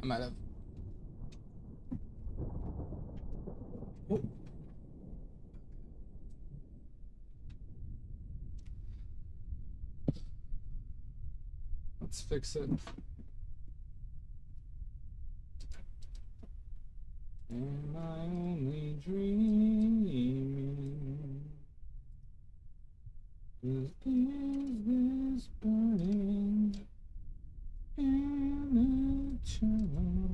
I might have. Oh. Let's fix it. Am I only dreaming? Is this burning in eternal?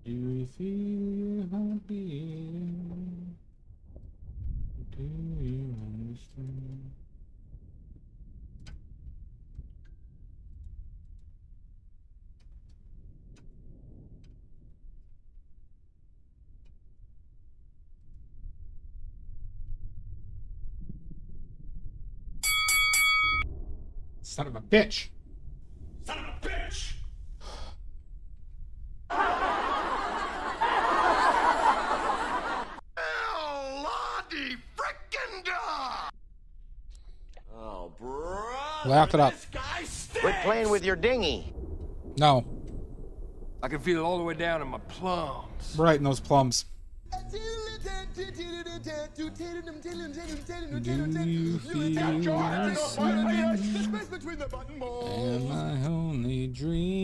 Do you feel your heart beating? Do you understand? Son of a bitch! Son of a bitch! Lottie frickin' da! Oh, bro! Laugh it up. Quit playing with your dinghy. No. I can feel it all the way down in my plums. Right in those plums. Do you feel the same? Am I only dreaming?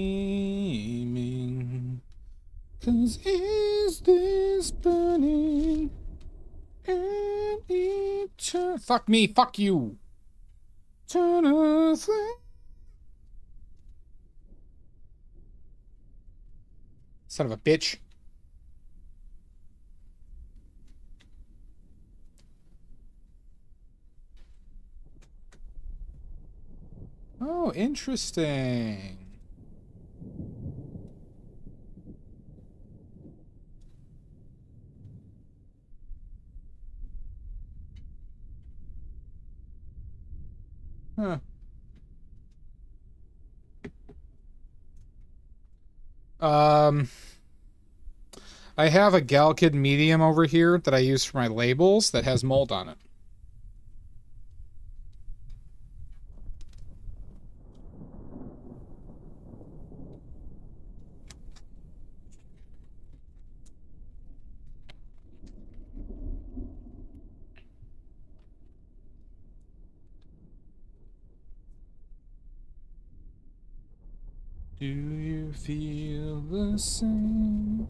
'Cause is this burning an eternal? Fuck me, fuck you. Eternal flame. Son of a bitch. Oh, interesting. Huh. I have a Galkid medium over here that I use for my labels that has mold on it. Do you feel the same?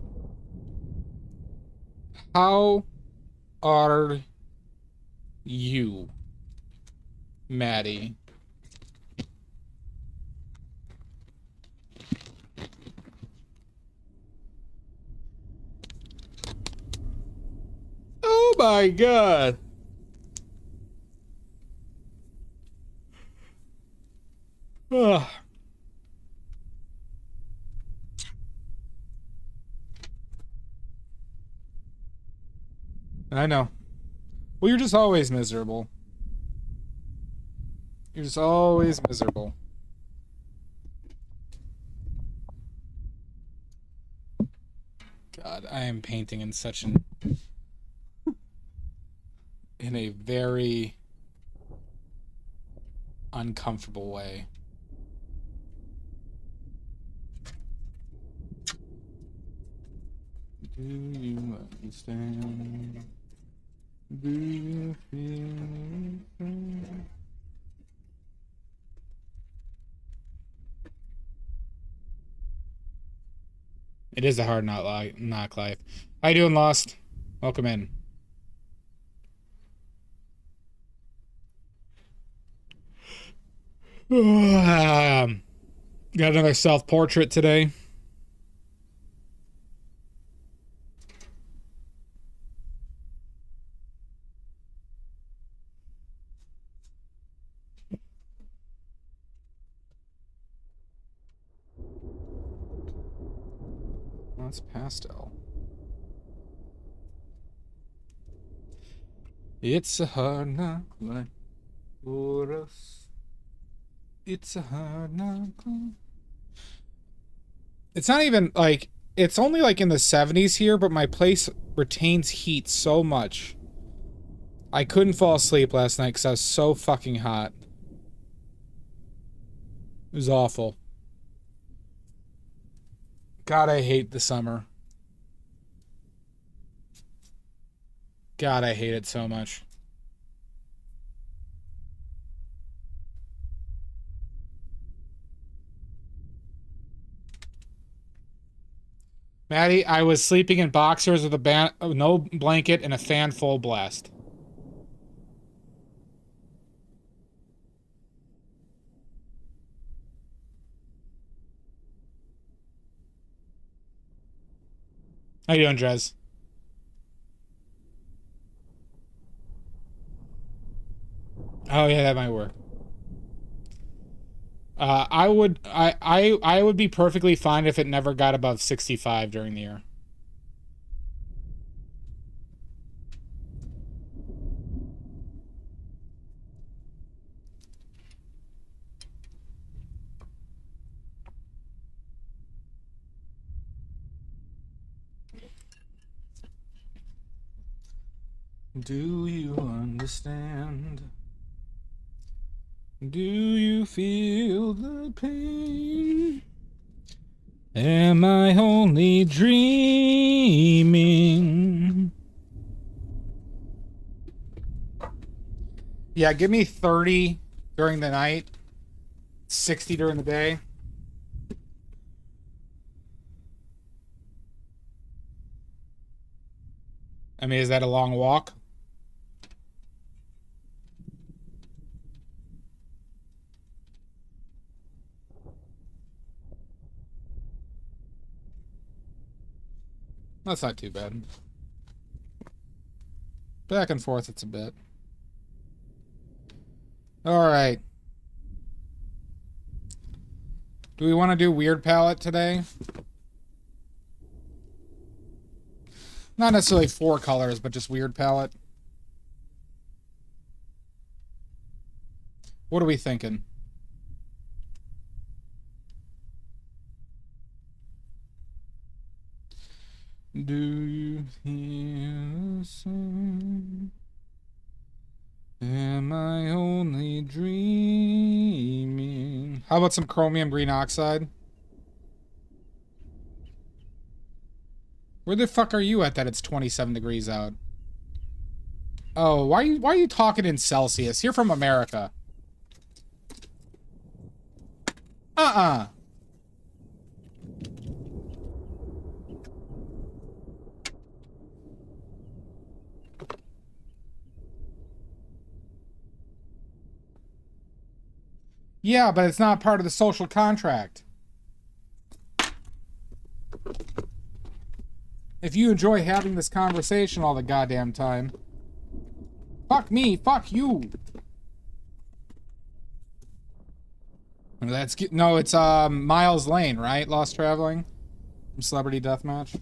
How are you, Maddie? Oh my God. Ugh. I know. Well, you're just always miserable. You're just always miserable. God, I am painting in such an... in a very uncomfortable way. Do you understand? Do you feel anything? It is a hard knock life. How you doing, Lost? Welcome in. Got another self-portrait today. That's pastel. It's a hard knock life for us. It's a hard knock life. It's not even like, it's only like in the 70s here, but my place retains heat so much I couldn't fall asleep last night because I was so fucking hot. It was awful. God, I hate the summer. God, I hate it so much. Maddie, I was sleeping in boxers with no blanket and a fan full blast. How you doing, Jez? Oh yeah, that might work. I would be perfectly fine if it never got above 65 during the year. Do you understand? Do you feel the pain? Am I only dreaming? Yeah, give me 30 during the night, 60 during the day. I mean, is that a long walk? That's not too bad. Back and forth, it's a bit. Alright. Do we want to do Weird Palette today? Not necessarily 4 colors, but just Weird Palette. What are we thinking? Do you hear the sound? Am I only dreaming? How about some chromium green oxide? Where the fuck are you at that it's 27 degrees out? Oh, why are you talking in Celsius? You're from America. Uh-uh. Yeah, but it's not part of the social contract. If you enjoy having this conversation all the goddamn time. Fuck me, fuck you. No, it's Miles Lane, right? Lost Traveling from Celebrity Deathmatch.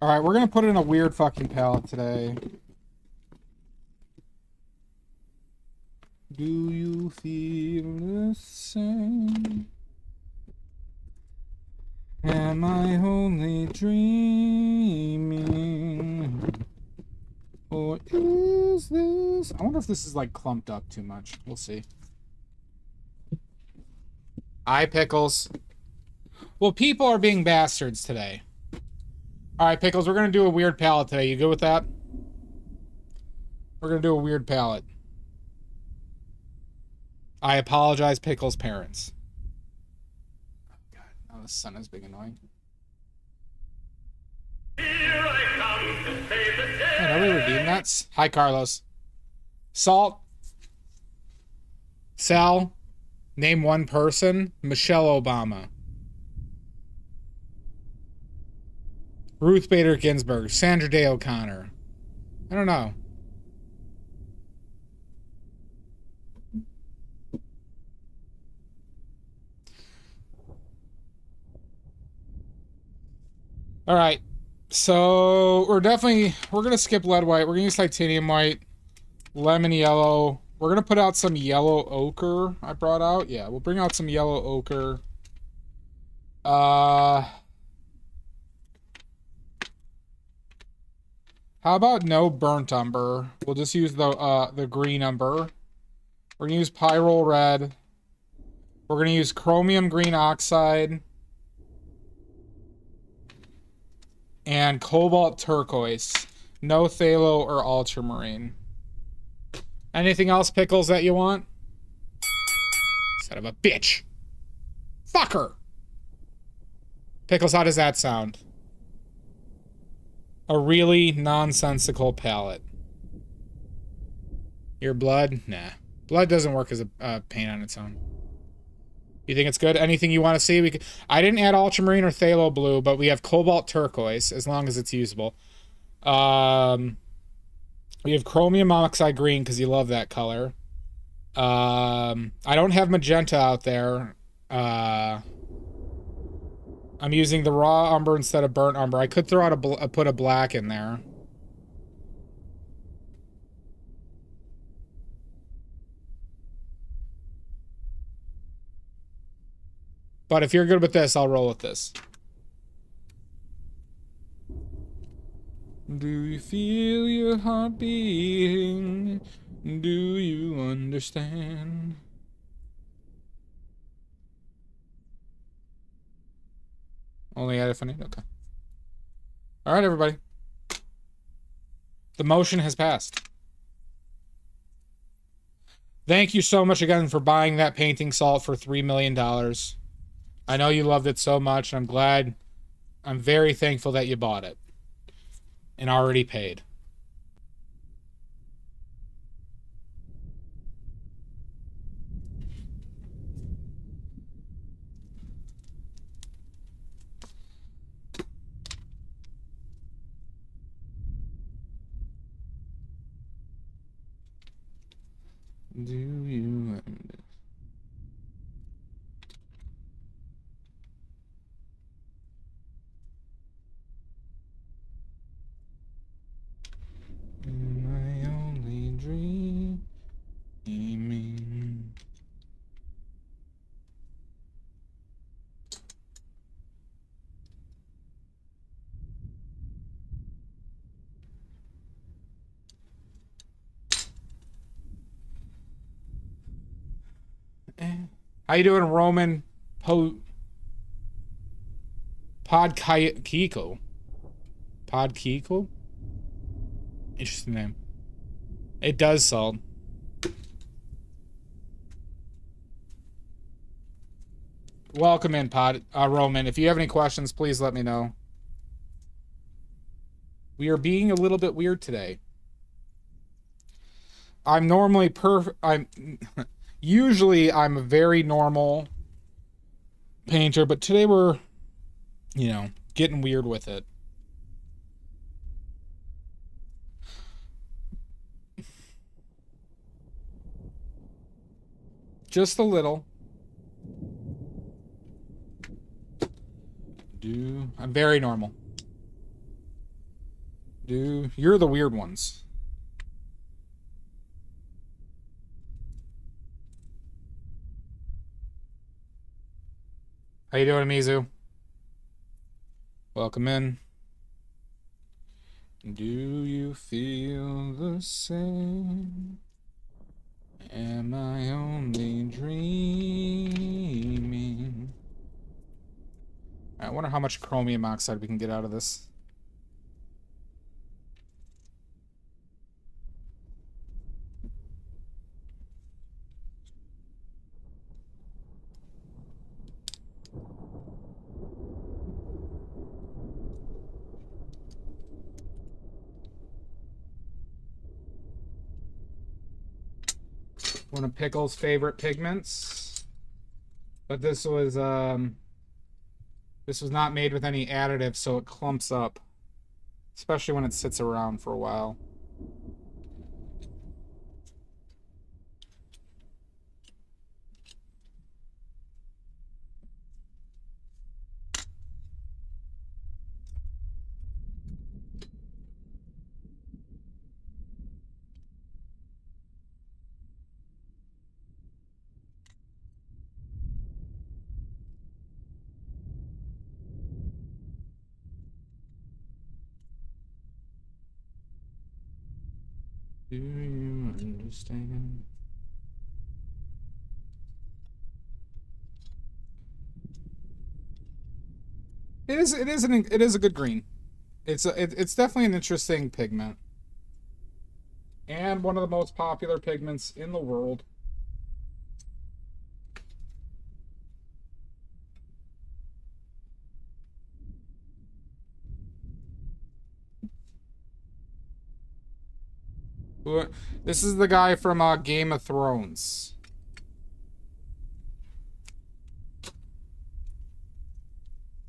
Alright, we're gonna put in a weird fucking palette today. Do you feel the same? Am I only dreaming? Or is this... I wonder if this is like clumped up too much. We'll see. Hi, Pickles. Well, people are being bastards today. Alright, Pickles, we're gonna do a weird palette today. You good with that? We're gonna do a weird palette. I apologize, Pickles' parents. Oh, God. Now the sun is being annoying. Man, are we redeemed nuts? Hi, Carlos. Salt. Sal. Name one person. Michelle Obama. Ruth Bader Ginsburg. Sandra Day O'Connor. I don't know. All right. So we're gonna skip lead white. We're gonna use titanium white, lemon yellow. We're gonna put out some yellow ochre I brought out. Yeah, we'll bring out some yellow ochre. How about no burnt umber? We'll just use the green umber. We're gonna use pyrrole red. We're gonna use chromium green oxide and cobalt turquoise. No phthalo or ultramarine. Anything else, Pickles, that you want? Son of a bitch. Fucker. Pickles, how does that sound? A really nonsensical palette. Your blood? Nah. Blood doesn't work as a paint on its own. You think it's good? Anything you want to see? I didn't add ultramarine or phthalo blue, but we have cobalt turquoise, as long as it's usable. We have chromium oxide green, because you love that color. I don't have magenta out there. I'm using the raw umber instead of burnt umber. I could throw out put a black in there. But if you're good with this, I'll roll with this. Do you feel your heart beating? Do you understand? Only add if I need. Okay. All right, everybody. The motion has passed. Thank you so much again for buying that painting salt for $3 million. I know you loved it so much, and I'm very thankful that you bought it and already paid. Do you understand? My only dreaming. How you doing, Roman Podkiko? Podkiko? Interesting name. It does salt. Welcome in, Roman. If you have any questions, please let me know. We are being a little bit weird today. I'm normally usually I'm a very normal painter, but today we're, getting weird with it. Just a little. I'm very normal. You're the weird ones. How you doing, Mizu? Welcome in. Do you feel the same? Am I only dreaming? I wonder how much chromium oxide we can get out of this. One of Pickle's favorite pigments. But this was not made with any additives, so it clumps up. Especially when it sits around for a while. Do you understand? It is a good green. It's definitely an interesting pigment. And one of the most popular pigments in the world. This is the guy from Game of Thrones.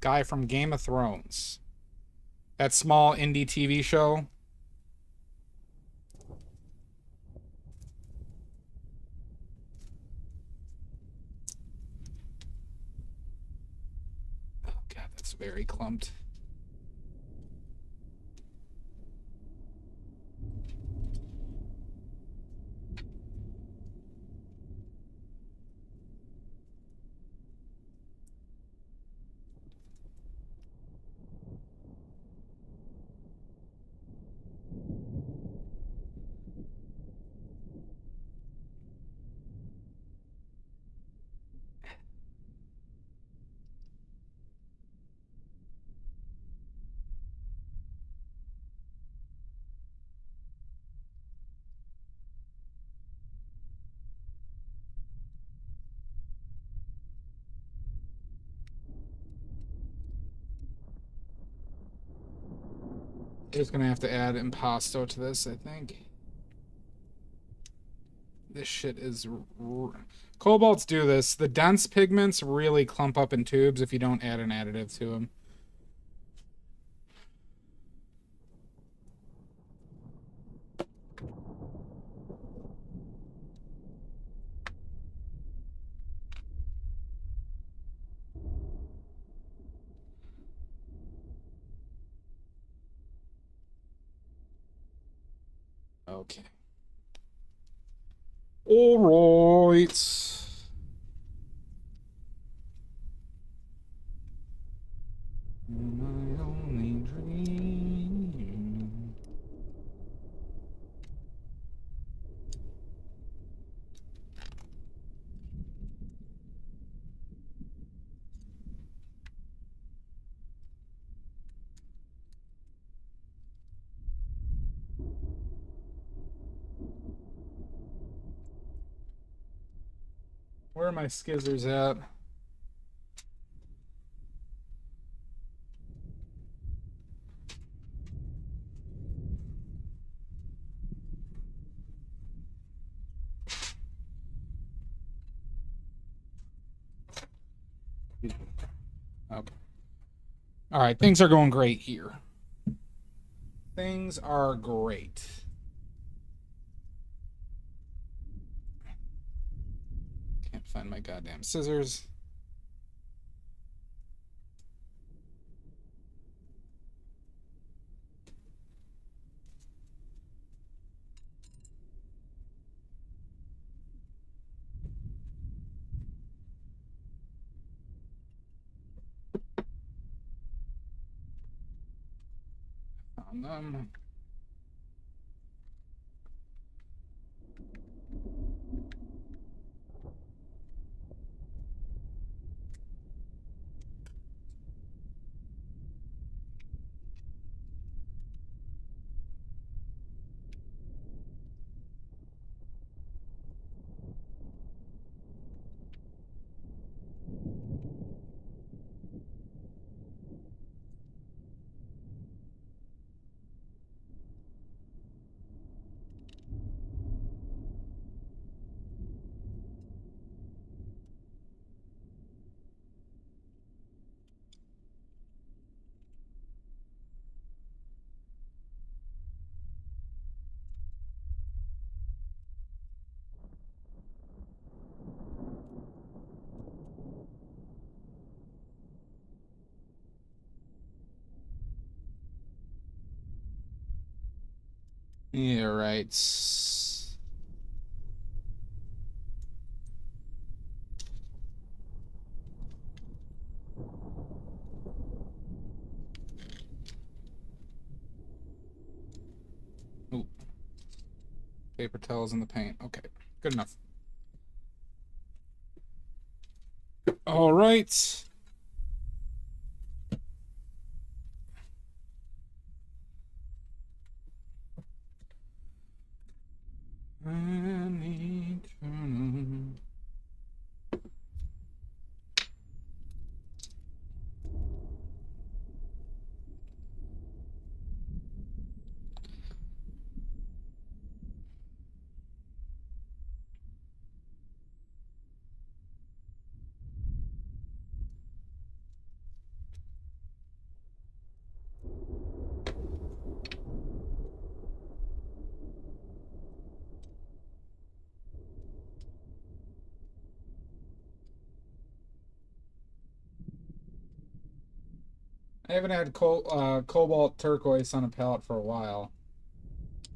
Guy from Game of Thrones. That small indie TV show. Oh god, that's very clumped. Just gonna have to add impasto to this, I think. This shit is... Cobalts do this. The dense pigments really clump up in tubes if you don't add an additive to them. Okay. All right. My only dream. Where are my skizzers at? Okay. All right, things are going great here. Things are great. Can't find my goddamn scissors. Found them. Yeah, right. Ooh. Paper towels in the paint. Okay, good enough. All right. I haven't had cobalt turquoise on a palette for a while.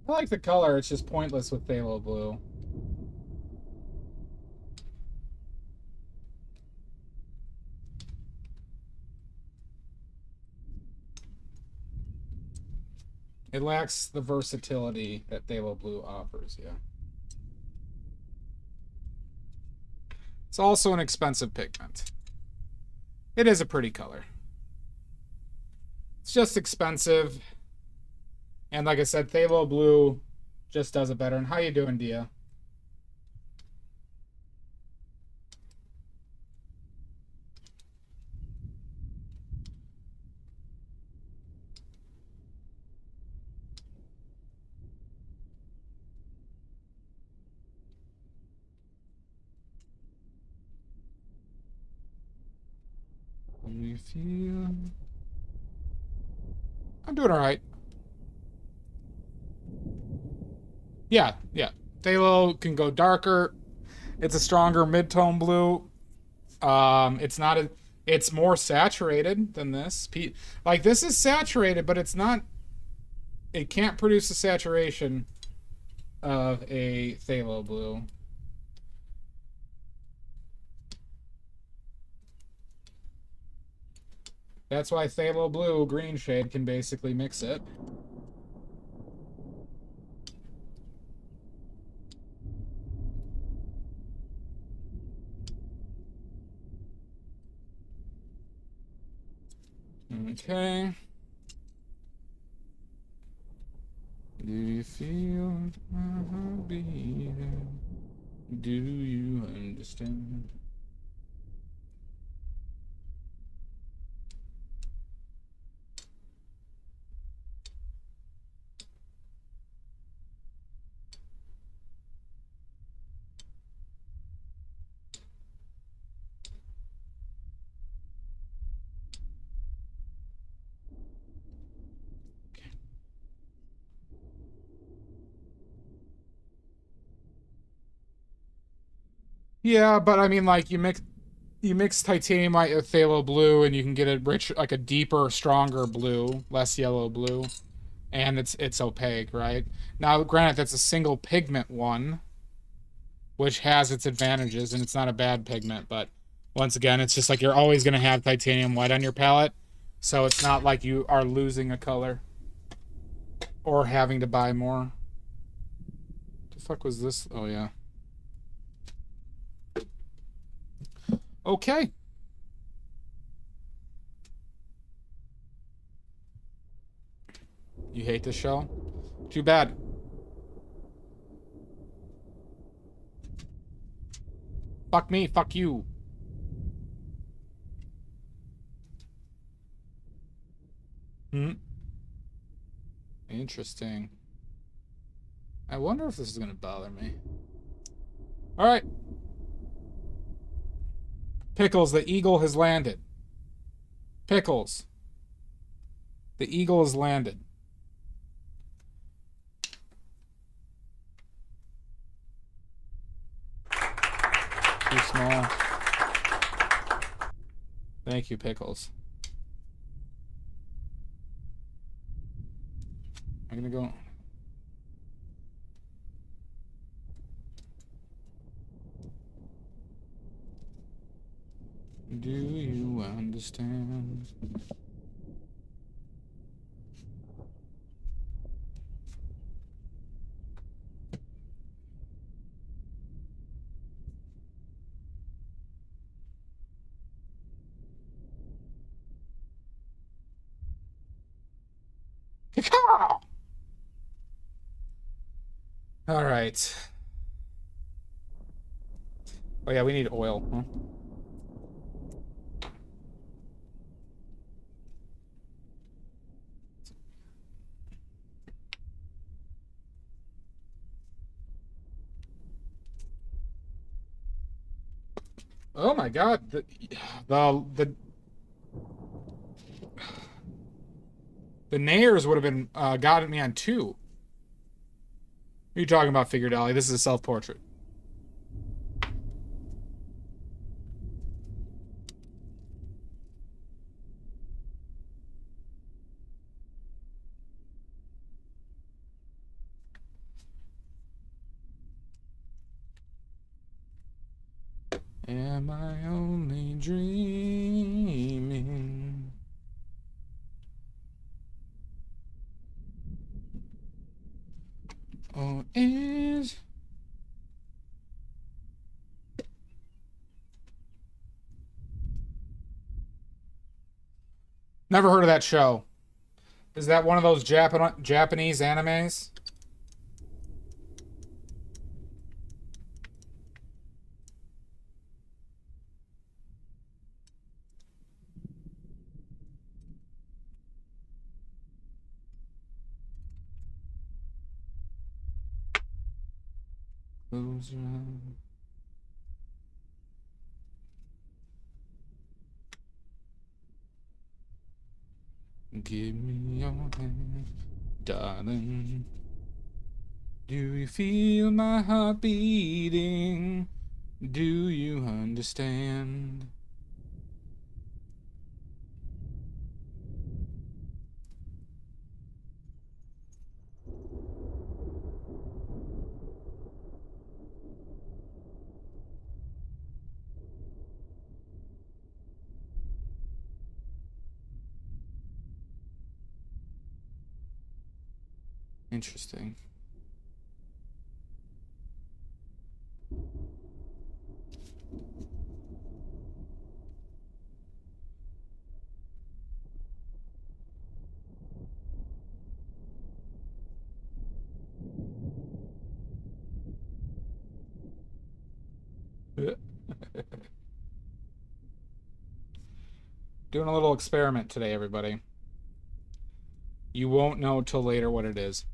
I like the color, it's just pointless with phthalo blue. It lacks the versatility that phthalo blue offers, yeah. It's also an expensive pigment. It is a pretty color. It's just expensive. And like I said, phthalo blue just does it better. And how you doing, Dia? You feel... I'm doing all right. Yeah. Phthalo can go darker. It's a stronger mid-tone blue. It's more saturated than this. Like, this is saturated, but it's not... It can't produce the saturation of a phthalo blue. That's why phthalo blue, green shade, can basically mix it. Okay. Do you feel my heart beating? Do you understand? Yeah, but I mean, like, you mix titanium white with phthalo blue, and you can get a rich, like a deeper, stronger blue, less yellow blue, and it's opaque, right? Now, granted, that's a single pigment one, which has its advantages, and it's not a bad pigment, but once again, it's just like you're always going to have titanium white on your palette, so it's not like you are losing a color or having to buy more. What the fuck was this? Oh, yeah. Okay. You hate this show? Too bad. Fuck me, fuck you. Interesting. I wonder if this is gonna bother me. Alright. Pickles, the eagle has landed. Pickles. The eagle has landed. Too small. Thank you, Pickles. I'm gonna go... Do you understand? All right. Oh yeah, we need oil. Huh? Oh my God, the Nayers would have been got me on 2. What are you talking about, Figure Dolly? This is a self-portrait. Am I only dreaming? Or is... Never heard of that show. Is that one of those Japanese animes? Close your eyes. Give me your hand, darling. Do you feel my heart beating? Do you understand? Interesting. Doing a little experiment today, everybody. You won't know till later what it is.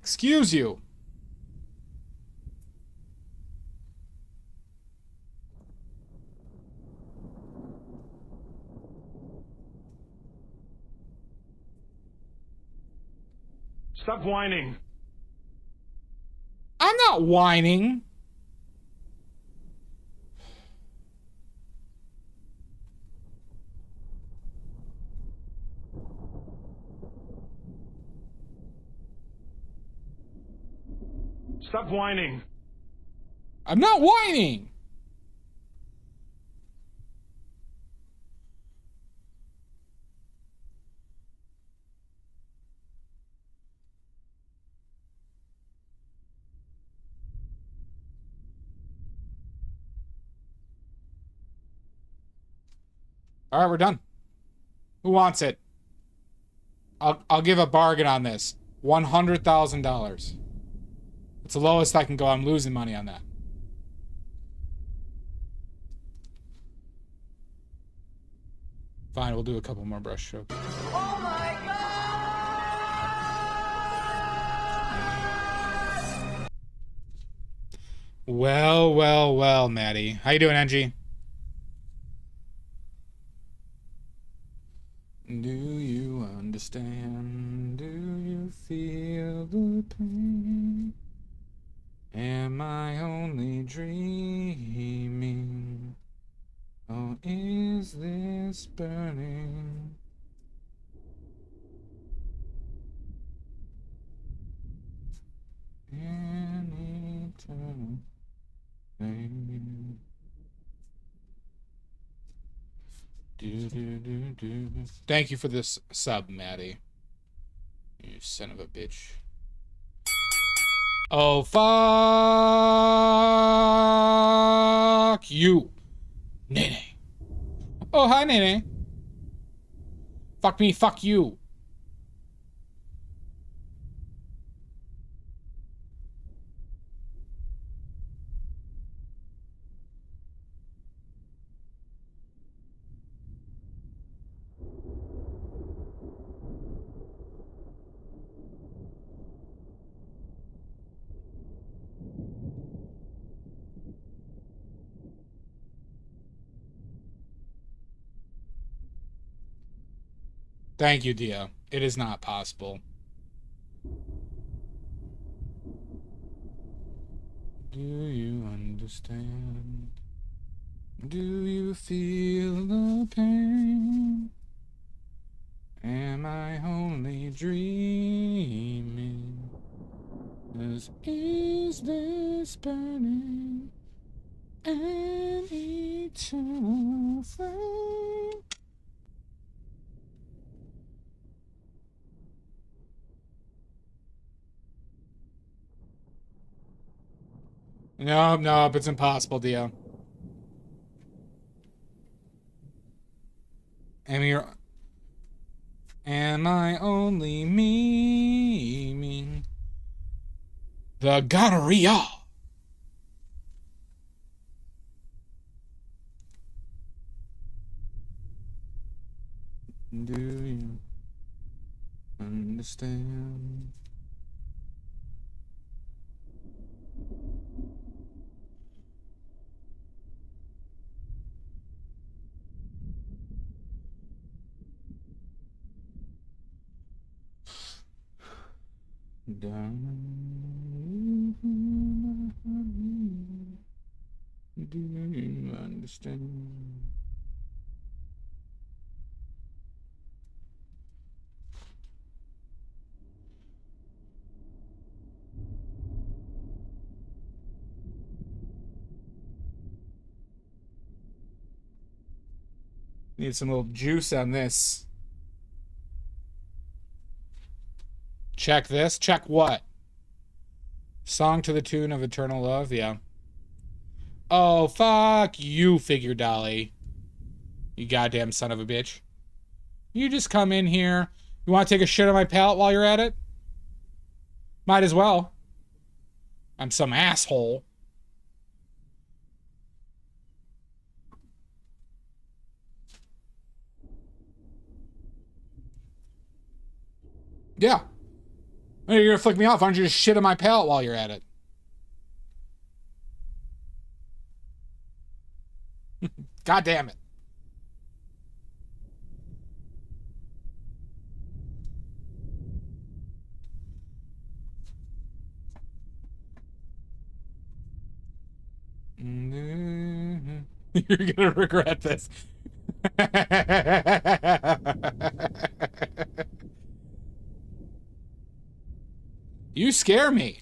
Excuse you. Stop whining. I'm not whining. Stop whining. I'm not whining. All right, we're done. Who wants it? I'll give a bargain on this. $100,000. It's the lowest I can go. I'm losing money on that. Fine, we'll do a couple more brush strokes. Oh my God! Well, well, well, Maddie. How you doing, Angie? Do you understand? Do you feel the pain? Am I only dreaming? Or is this burning? An eternal pain. Thank you for this sub, Maddie. You son of a bitch. Oh, fuck you. Nay. Oh, hi, Nene. Fuck me, fuck you. Thank you, Dia. It is not possible. Do you understand? Do you feel the pain? Am I only dreaming? 'Cause is this burning an eternal flame? Nope, nope, it's impossible, Dio. Am I only memeing the gonorrhea? Do you understand? Do you understand? Need some little juice on this. Check this. Check what? Song to the tune of Eternal Love? Yeah. Oh, fuck you, Figure Dolly. You goddamn son of a bitch. You just come in here. You want to take a shit on my palette while you're at it? Might as well. I'm some asshole. Yeah. Hey, you're gonna flick me off. Why don't you just shit on my palette while you're at it? God damn it. You're gonna regret this. You scare me.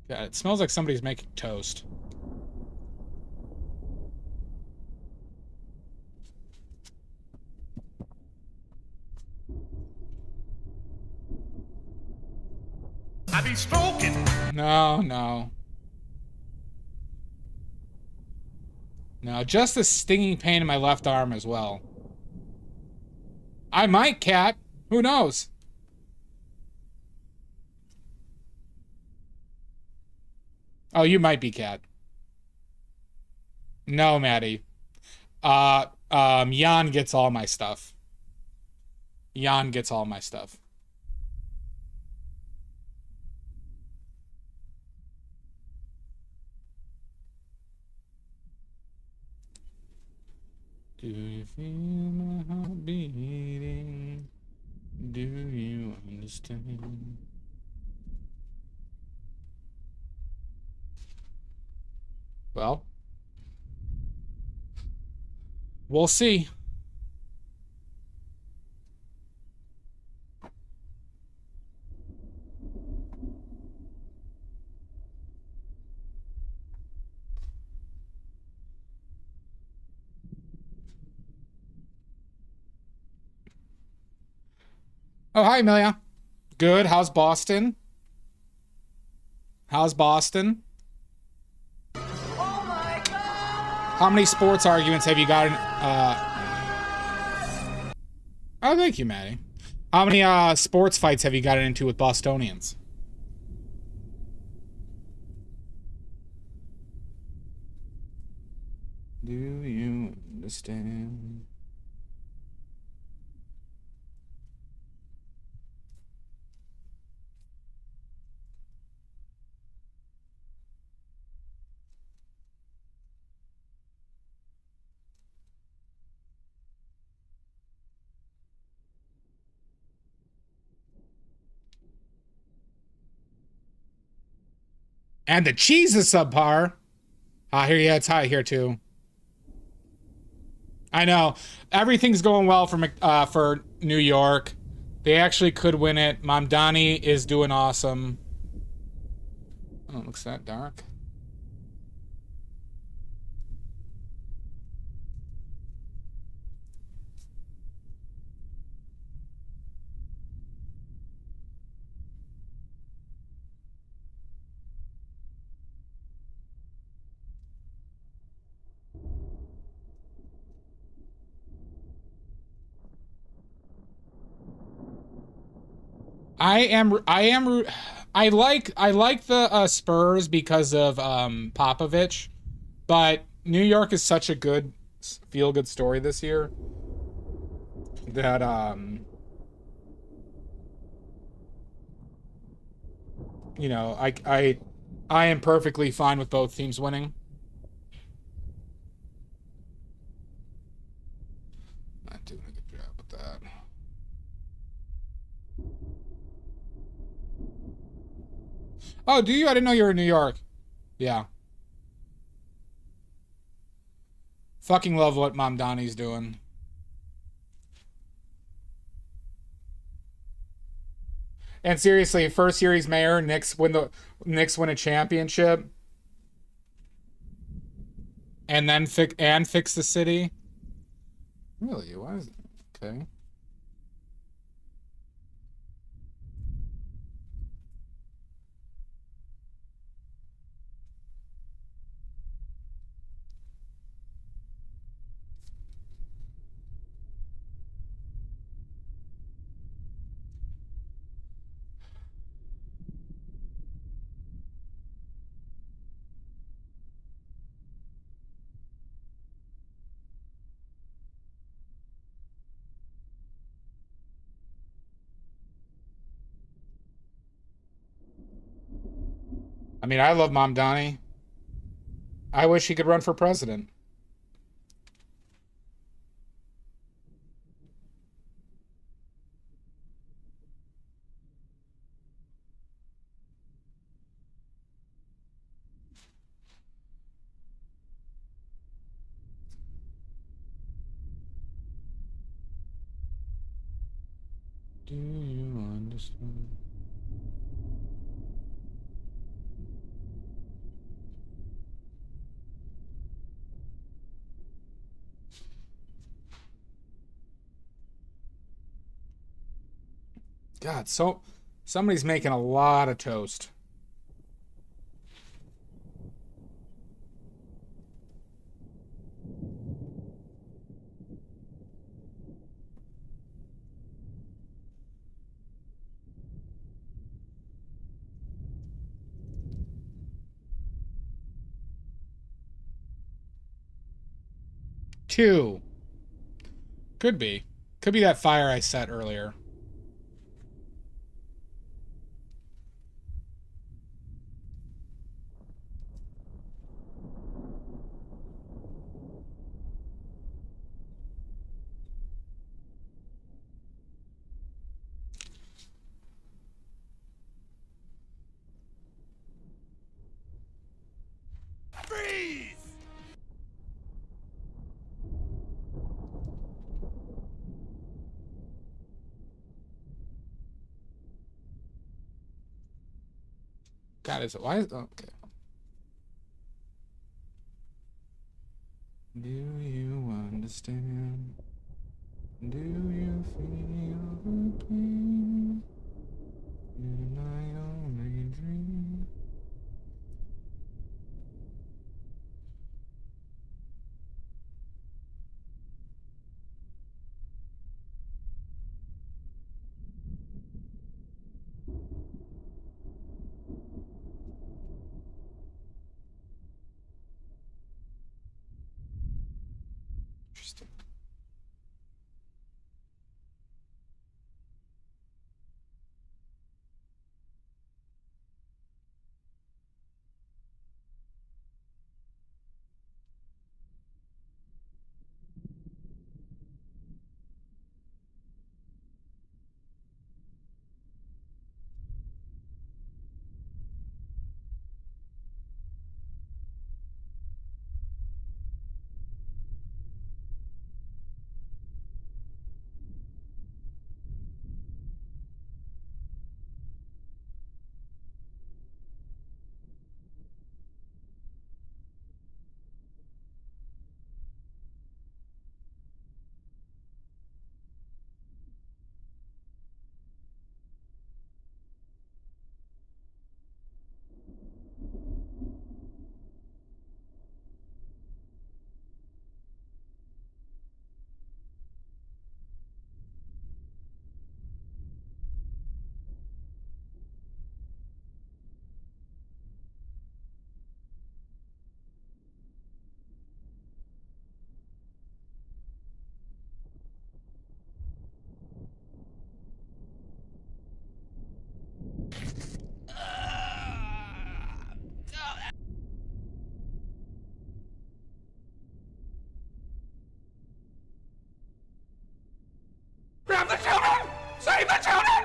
God, it smells like somebody's making toast. I be stroking. No, no. No, just a stinging pain in my left arm as well. I might, Cat. Who knows? Oh, you might be, Cat. No, Maddie. Jan gets all my stuff. Jan gets all my stuff. Do you feel my heart beating? Do you understand? Well, we'll see. Oh, hi, Amelia. Good. How's Boston? How's Boston? Oh my God! How many sports arguments have you got in, Oh, thank you, Maddie. How many, sports fights have you gotten into with Bostonians? Do you understand? And the cheese is subpar. Here, yeah, it's hot here too. I know. Everything's going well for New York. They actually could win it. Mamdani is doing awesome. Oh, it looks that dark. I like the Spurs because of Popovich, but New York is such a good feel-good story this year that you know, I am perfectly fine with both teams winning. Not doing a good job with that. Oh, do you? I didn't know you were in New York. Yeah. Fucking love what Mom Donnie's doing. And seriously, first series mayor, Knicks win a championship, and then fix the city. Really? Why is it? Okay. I mean, I love Mom Donnie. I wish he could run for president. Do you understand? God, so somebody's making a lot of toast. Two. Could be. Could be that fire I set earlier. Freeze! God, is it? Why is okay? Do you understand? Do you feel the pain?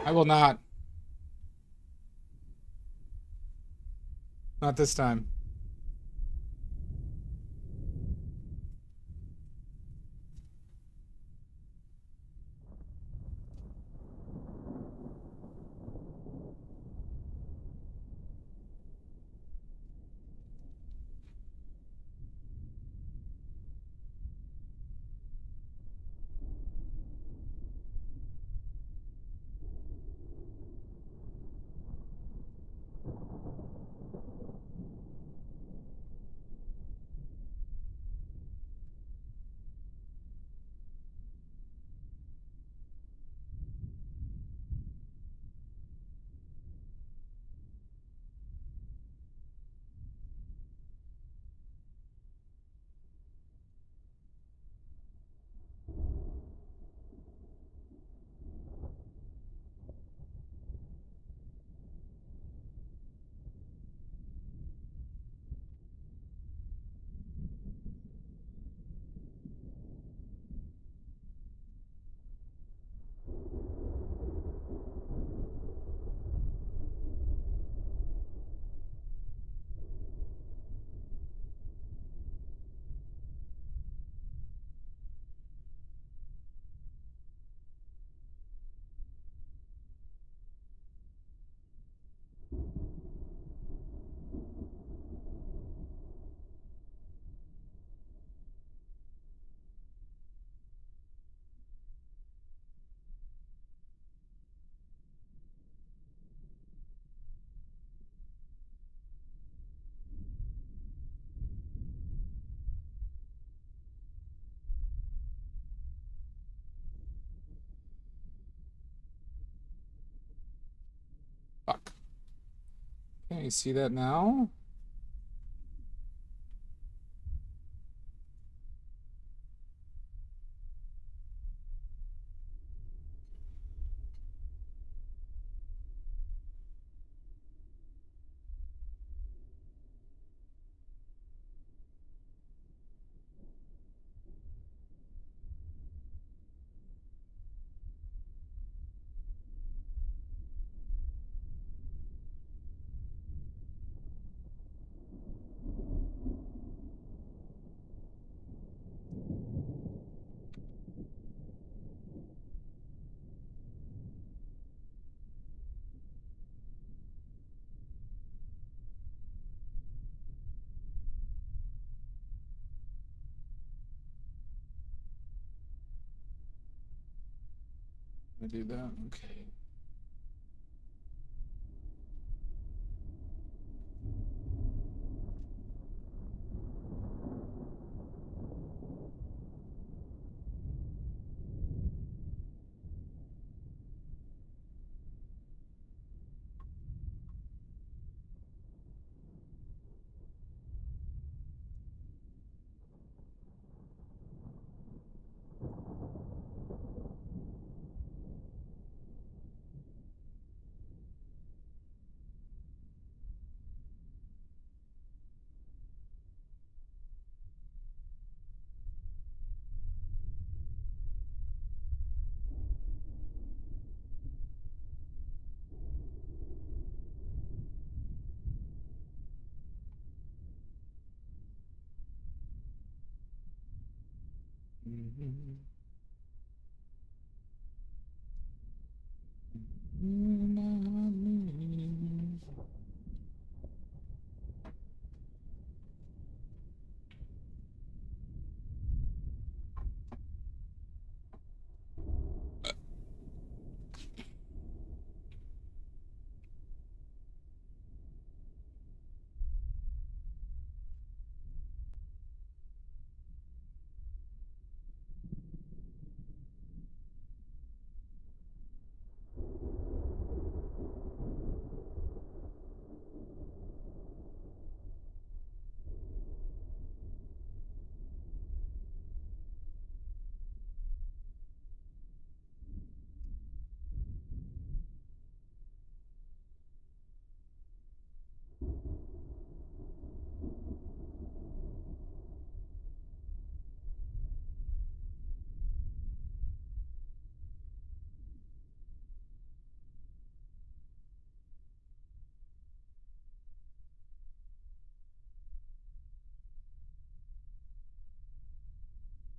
I will not. Not this time. Fuck. Can you see that now? I do that. Okay.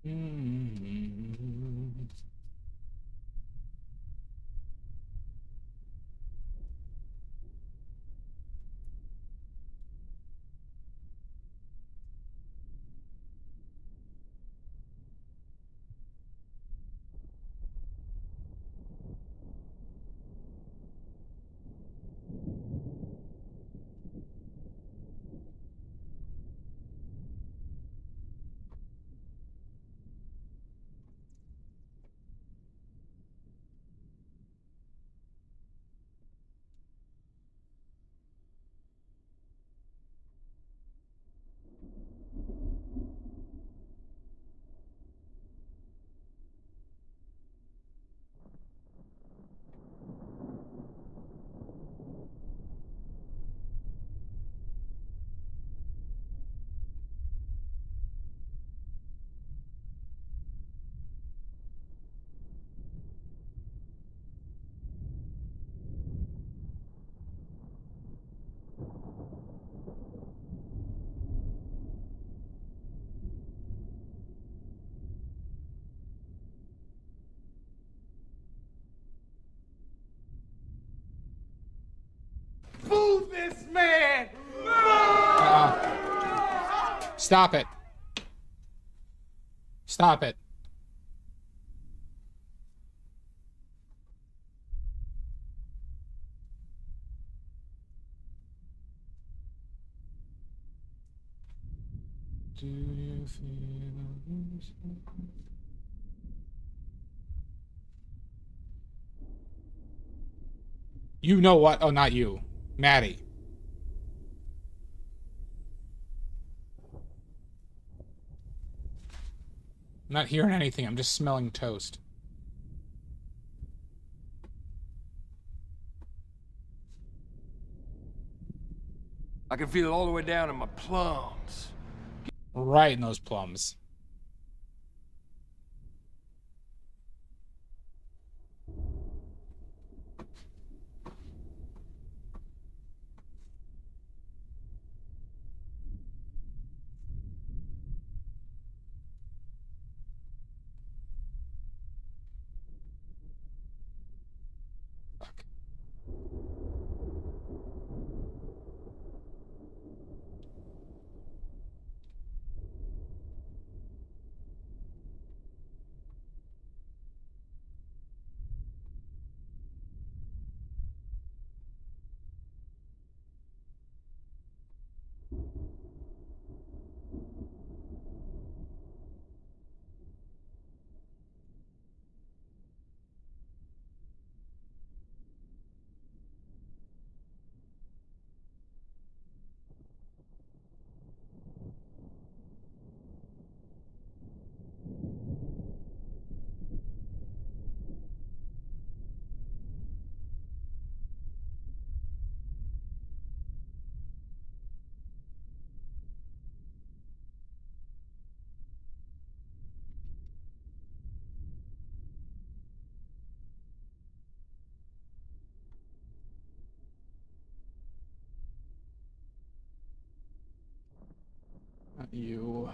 Mm. Move this man! Stop it. Stop it. Do you feel... You know what? Oh, not you. Maddie. I'm not hearing anything. I'm just smelling toast. I can feel it all the way down in my plums. Right in those plums. Fuck. Not you.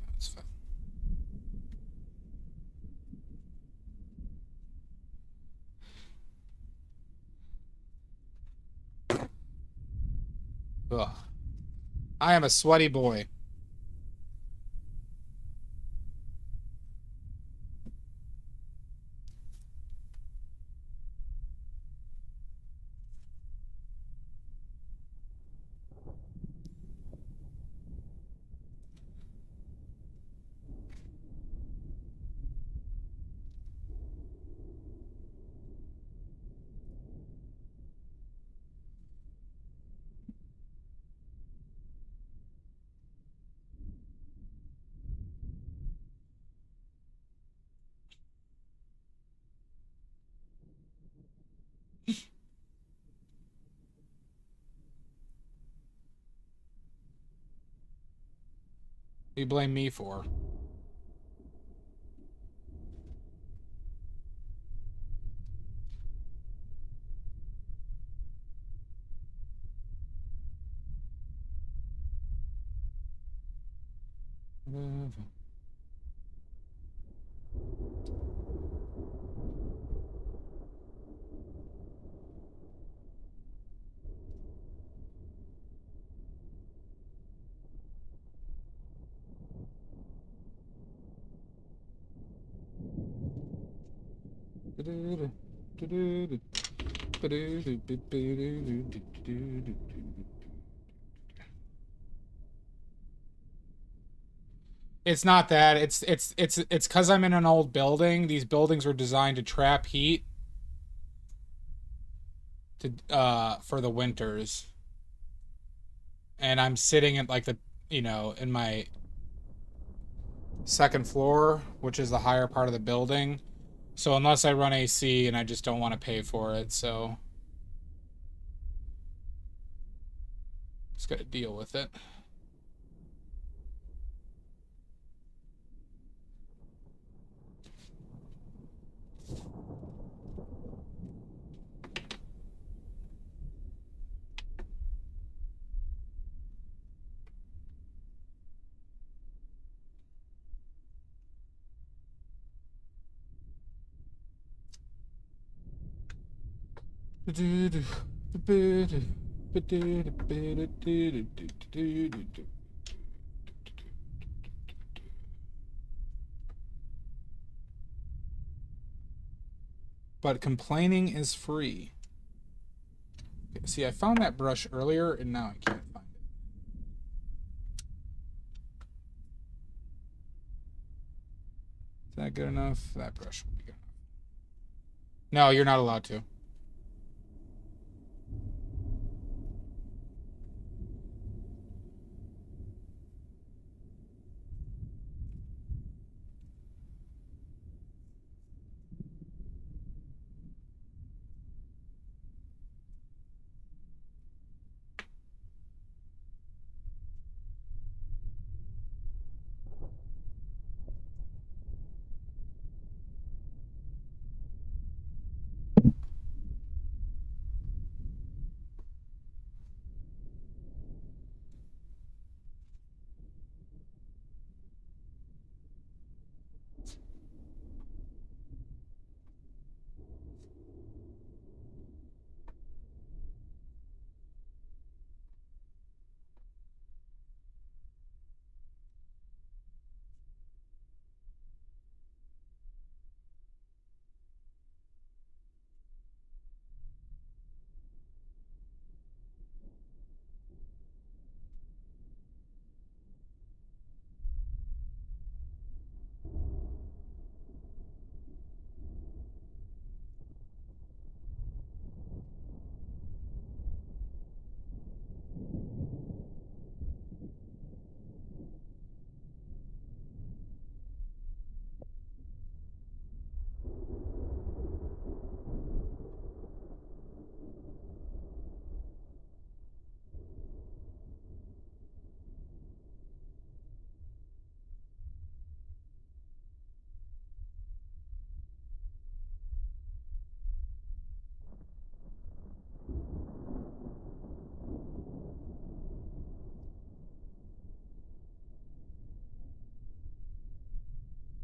That's fine. Ugh. I am a sweaty boy. You blame me for. It's not that. It's because I'm in an old building. These buildings were designed to trap heat to for the winters. And I'm sitting at like the, you know, in my second floor, which is the higher part of the building. So unless I run AC, and I just don't want to pay for it, so just got to deal with it. But complaining is free. Okay, see, I found that brush earlier, and now I can't find it. Is that good enough? That brush will be good enough. No, you're not allowed to.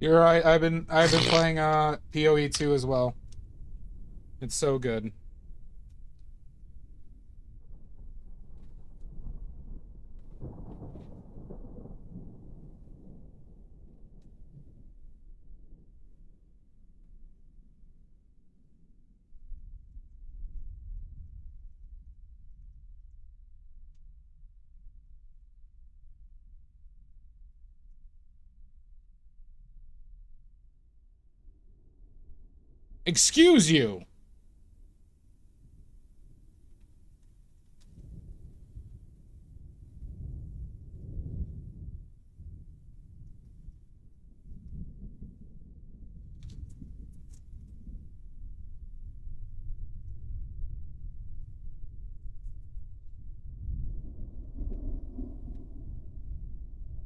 You're right. I've been playing PoE 2 as well. It's so good. Excuse you.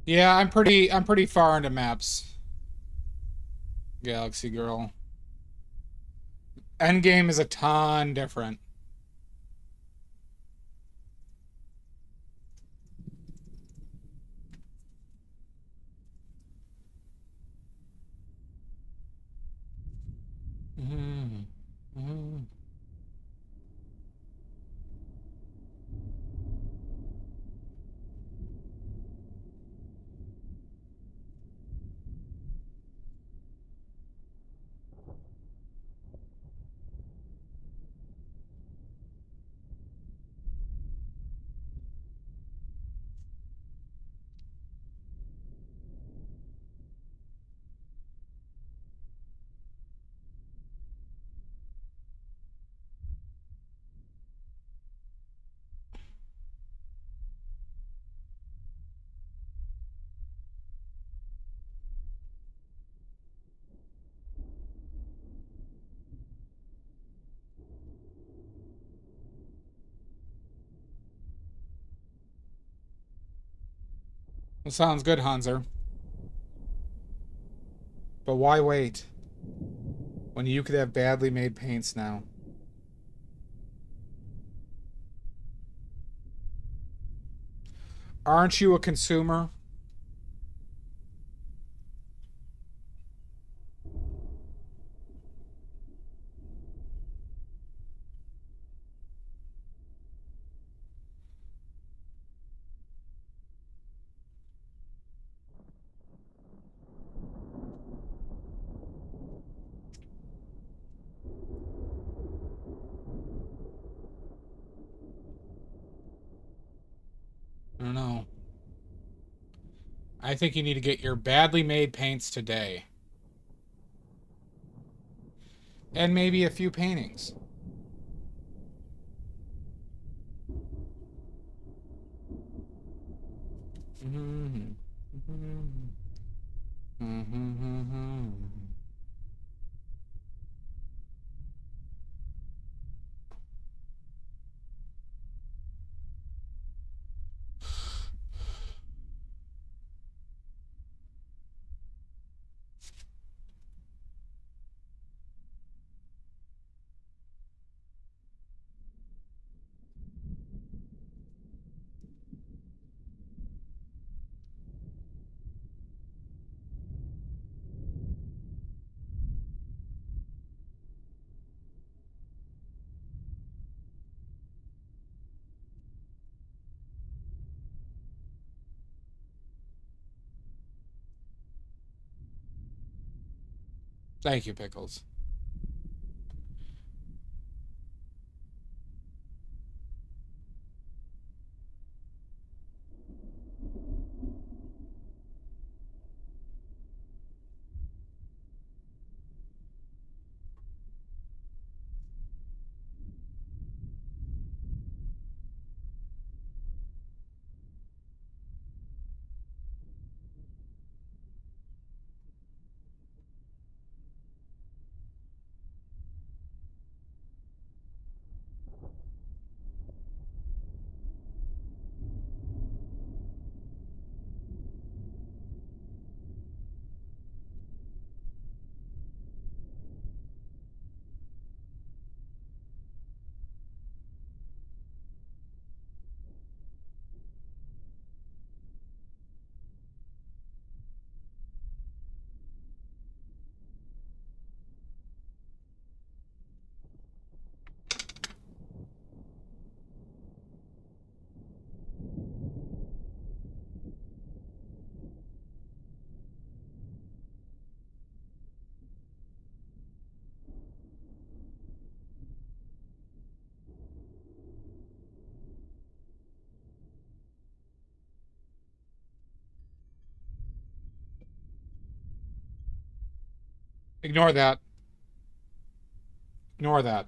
Yeah, I'm pretty far into maps. Galaxy Girl. Endgame is a ton different. Mm-hmm. Mm-hmm. Well, sounds good, Hanser. But why wait? When you could have badly made paints now. Aren't you a consumer? I don't know. I think you need to get your badly made paints today. And maybe a few paintings. Mm-hmm. Mm-hmm. Thank you, Pickles. Ignore that. Ignore that.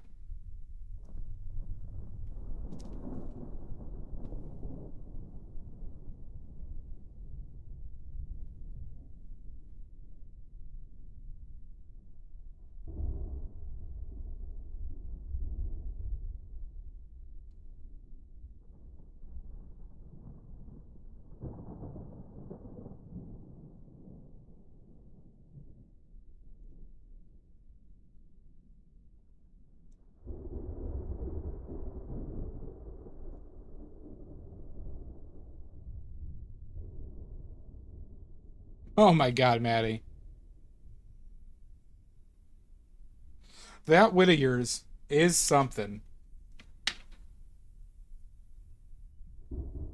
Oh my God, Maddie. That wit of yours is something.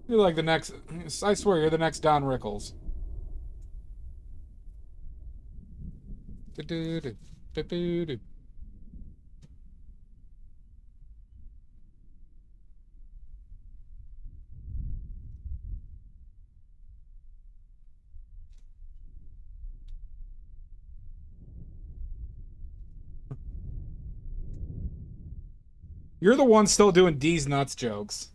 You're like the next, I swear, you're the next Don Rickles. Do-do-do, do-do-do. You're the one still doing D's nuts jokes.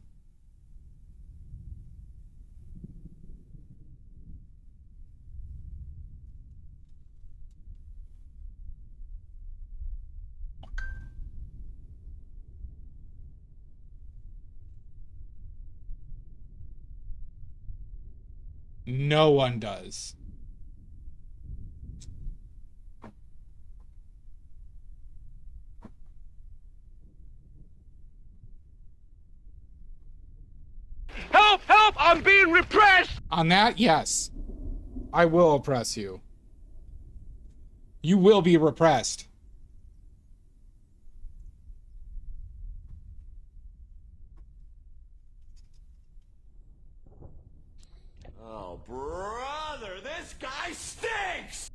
No one does. Help! Help! I'm being repressed! On that, yes. I will oppress you. You will be repressed. Oh, brother, this guy stinks!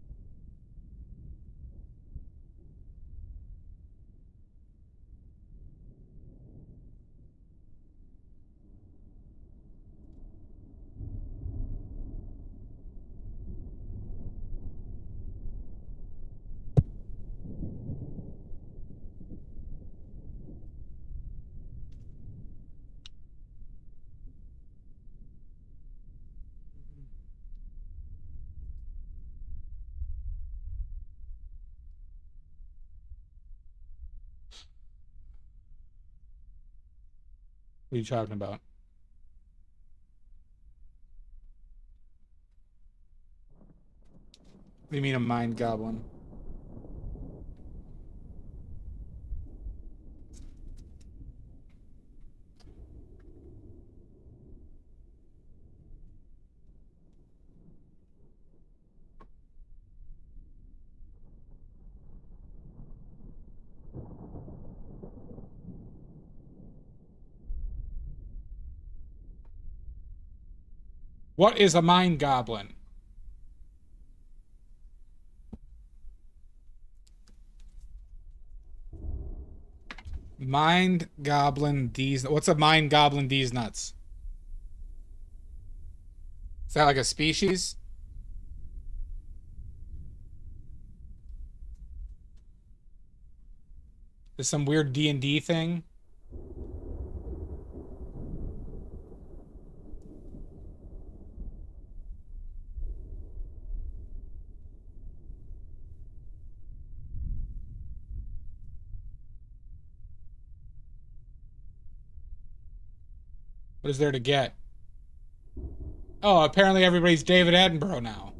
What are you talking about? What do you mean a mind goblin? What is a mind goblin? Mind goblin D's. What's a mind goblin D's nuts? Is that like a species? Is some weird D&D thing? What is there to get? Oh, apparently everybody's David Attenborough now.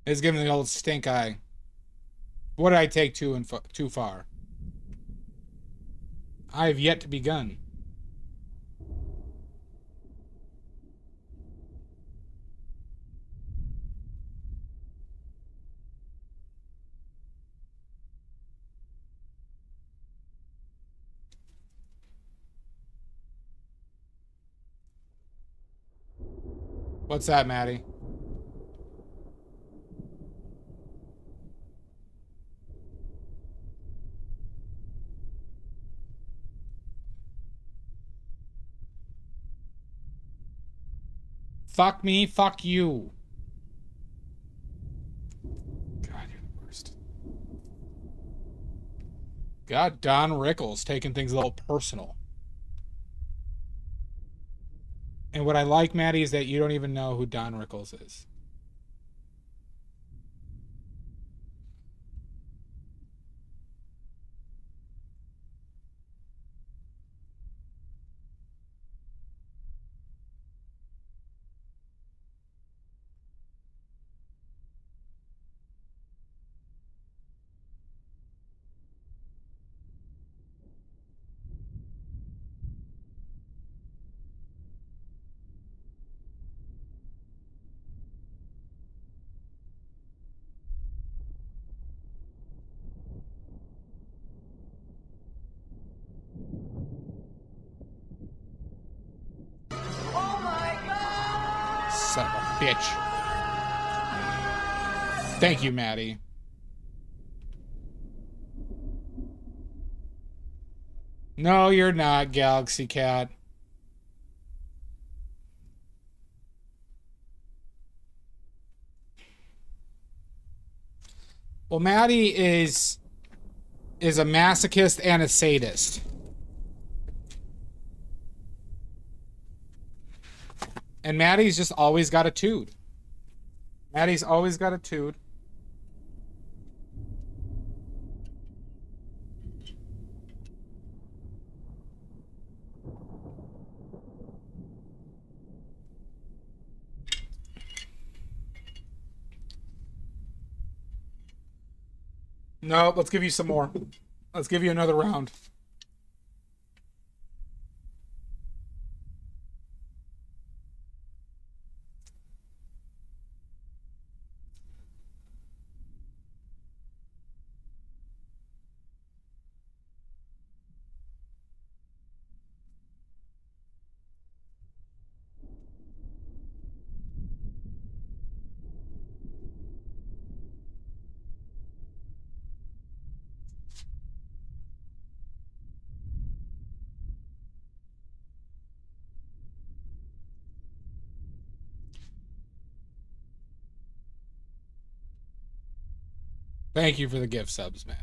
It's giving the old stink eye. What did I take too far? I have yet to begun. What's that, Maddie? Fuck me, fuck you. God, you're the worst. God, Don Rickles taking things a little personal. And what I like, Maddie, is that you don't even know who Don Rickles is. Oh my God! Son of a bitch. Thank you, Maddie. No, you're not, Galaxy Cat. Well, Maddie is a masochist and a sadist. And Maddie's just always got a toot. Maddie's always got a toot. No, let's give you some more. Let's give you another round. Thank you for the gift subs, Maddie.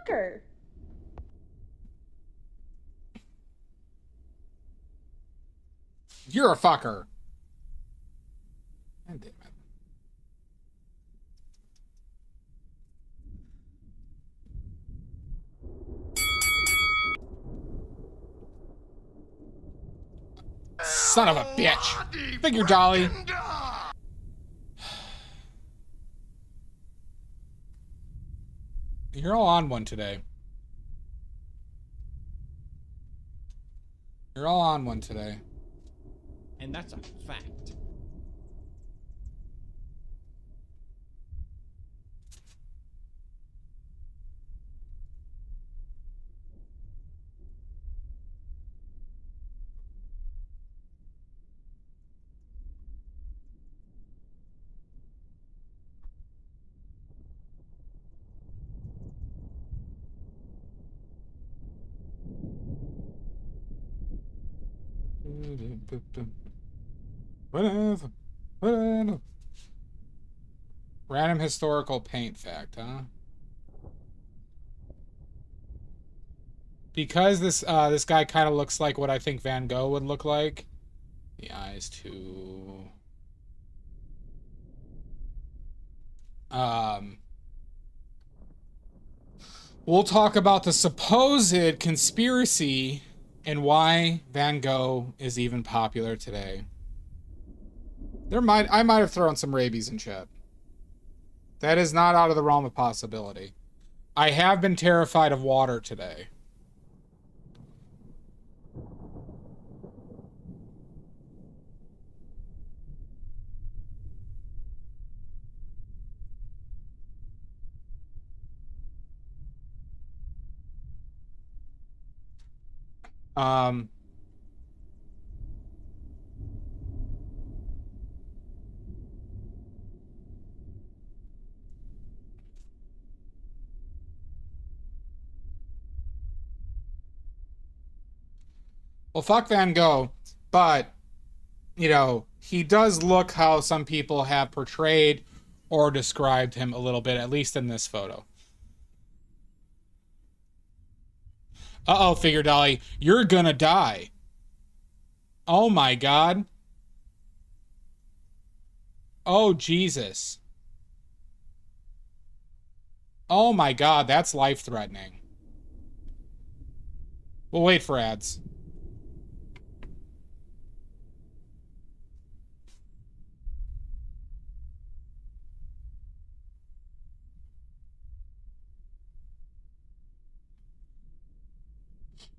Fucker! You're a fucker. God damn it. Son of a bitch. Figure Dolly. You're all on one today. You're all on one today. And that's a fact. Whatever. Whatever. Random historical paint fact, huh? Because this guy kind of looks like what I think Van Gogh would look like. The eyes too. We'll talk about the supposed conspiracy and why Van Gogh is even popular today. I might have thrown some rabies in chat. That is not out of the realm of possibility. I have been terrified of water today. Well, fuck Van Gogh, but, you know, he does look how some people have portrayed or described him a little bit, at least in this photo. Uh-oh, Figure Dolly, you're gonna die. Oh my God. Oh, Jesus. Oh my God, that's life-threatening. We'll wait for ads.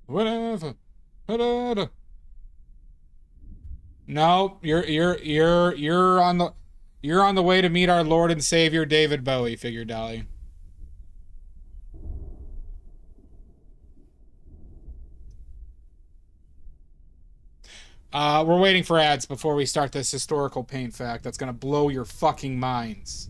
Whatever. Whatever. No, you're on the way to meet our Lord and Savior David Bowie, Figure Dolly. We're waiting for ads before we start this historical paint fact that's gonna blow your fucking minds.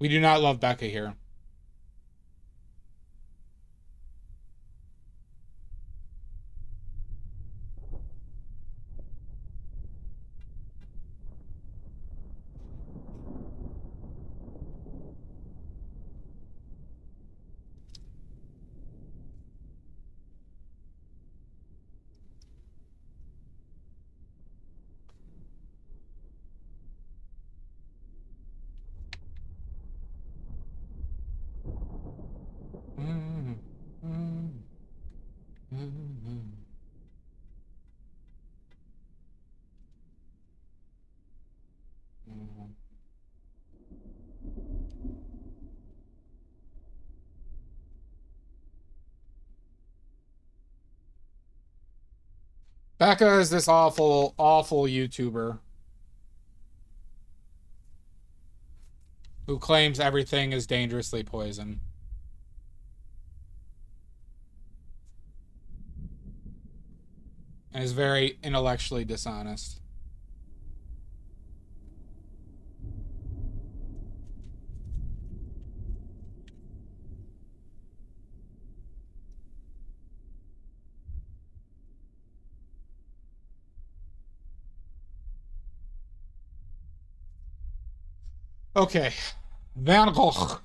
We do not love Becca here. Becca is this awful, awful YouTuber who claims everything is dangerously poison. And is very intellectually dishonest. Okay, Van Gogh.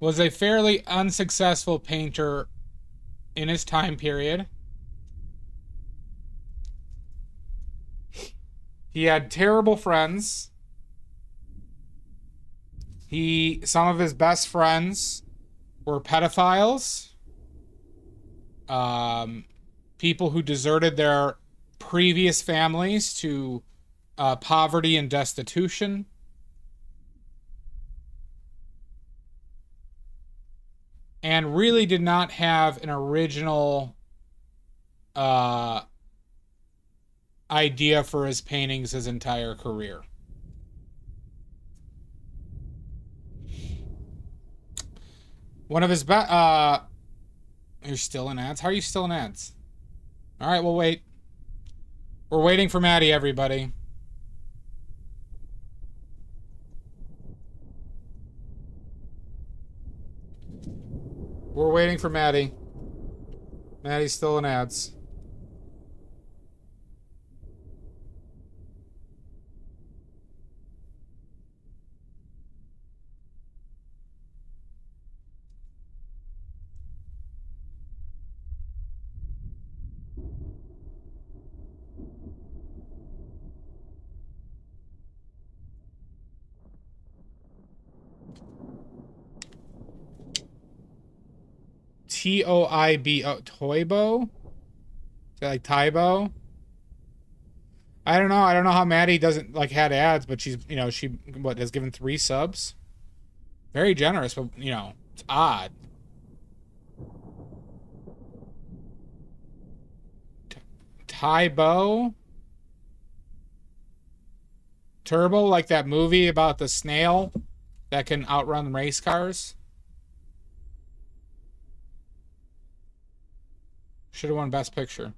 Was a fairly unsuccessful painter in his time period. He had terrible friends. Some of his best friends were pedophiles. People who deserted their previous families to poverty and destitution. And really did not have an original idea for his paintings his entire career. One of his you're still in ads? How are you still in ads? All right, we'll wait. We're waiting for Maddie, everybody. We're waiting for Maddie. Maddie's still in ads. Toibo, Toibo? Is that like Tybo? I don't know. I don't know how Maddie doesn't like had ads, but she's, you know, she what has given 3 subs. Very generous, but you know, it's odd. Tybo? Turbo, like that movie about the snail that can outrun race cars? Should have won Best Picture.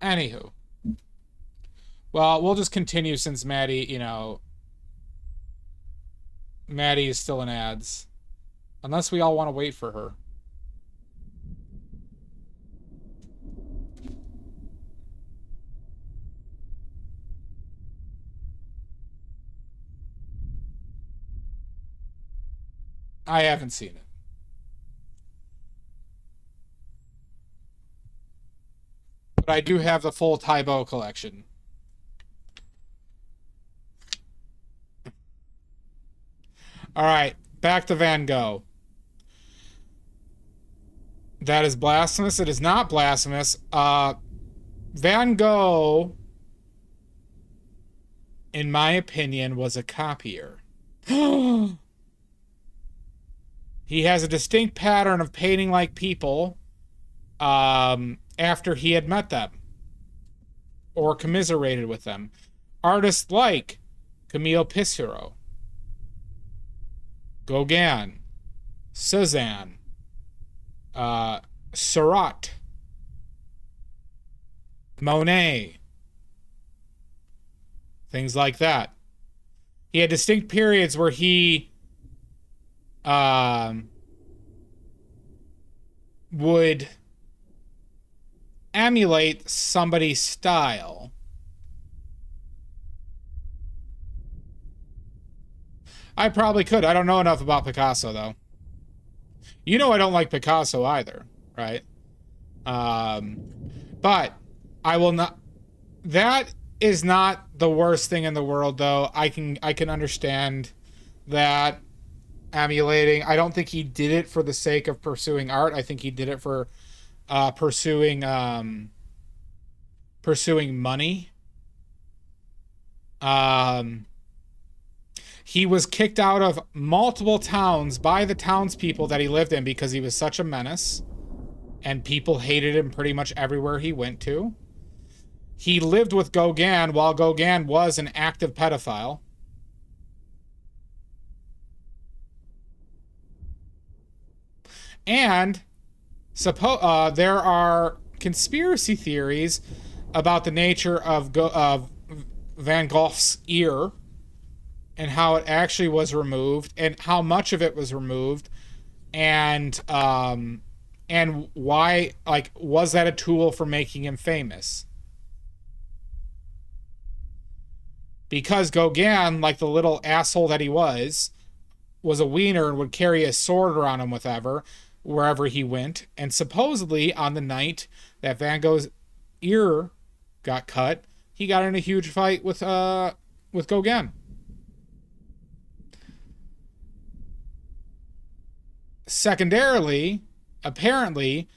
Anywho. Well, we'll just continue since Maddie, you know... Maddie is still in ads. Unless we all want to wait for her. I haven't seen it. But I do have the full Tybo collection. Alright, back to Van Gogh. That is blasphemous. It is not blasphemous. Van Gogh, in my opinion, was a copier. He has a distinct pattern of painting like people after he had met them or commiserated with them. Artists like Camille Pissarro, Gauguin, Cézanne, Seurat, Monet, things like that. He had distinct periods where he would emulate somebody's style. I probably could. I don't know enough about Picasso, though. You know I don't like Picasso either, right? But I will not... That is not the worst thing in the world, though. I can understand that emulating. I don't think he did it for the sake of pursuing art. I think he did it for pursuing money. He was kicked out of multiple towns by the townspeople that he lived in because he was such a menace, and people hated him pretty much everywhere he went to. He lived with Gauguin while Gauguin was an active pedophile. And there are conspiracy theories about the nature of Van Gogh's ear and how it actually was removed and how much of it was removed, and why, like, was that a tool for making him famous? Because Gauguin, like the little asshole that he was a wiener and would carry a sword around him wherever he went. And supposedly on the night that Van Gogh's ear got cut, he got in a huge fight with Gauguin. Secondarily, apparently,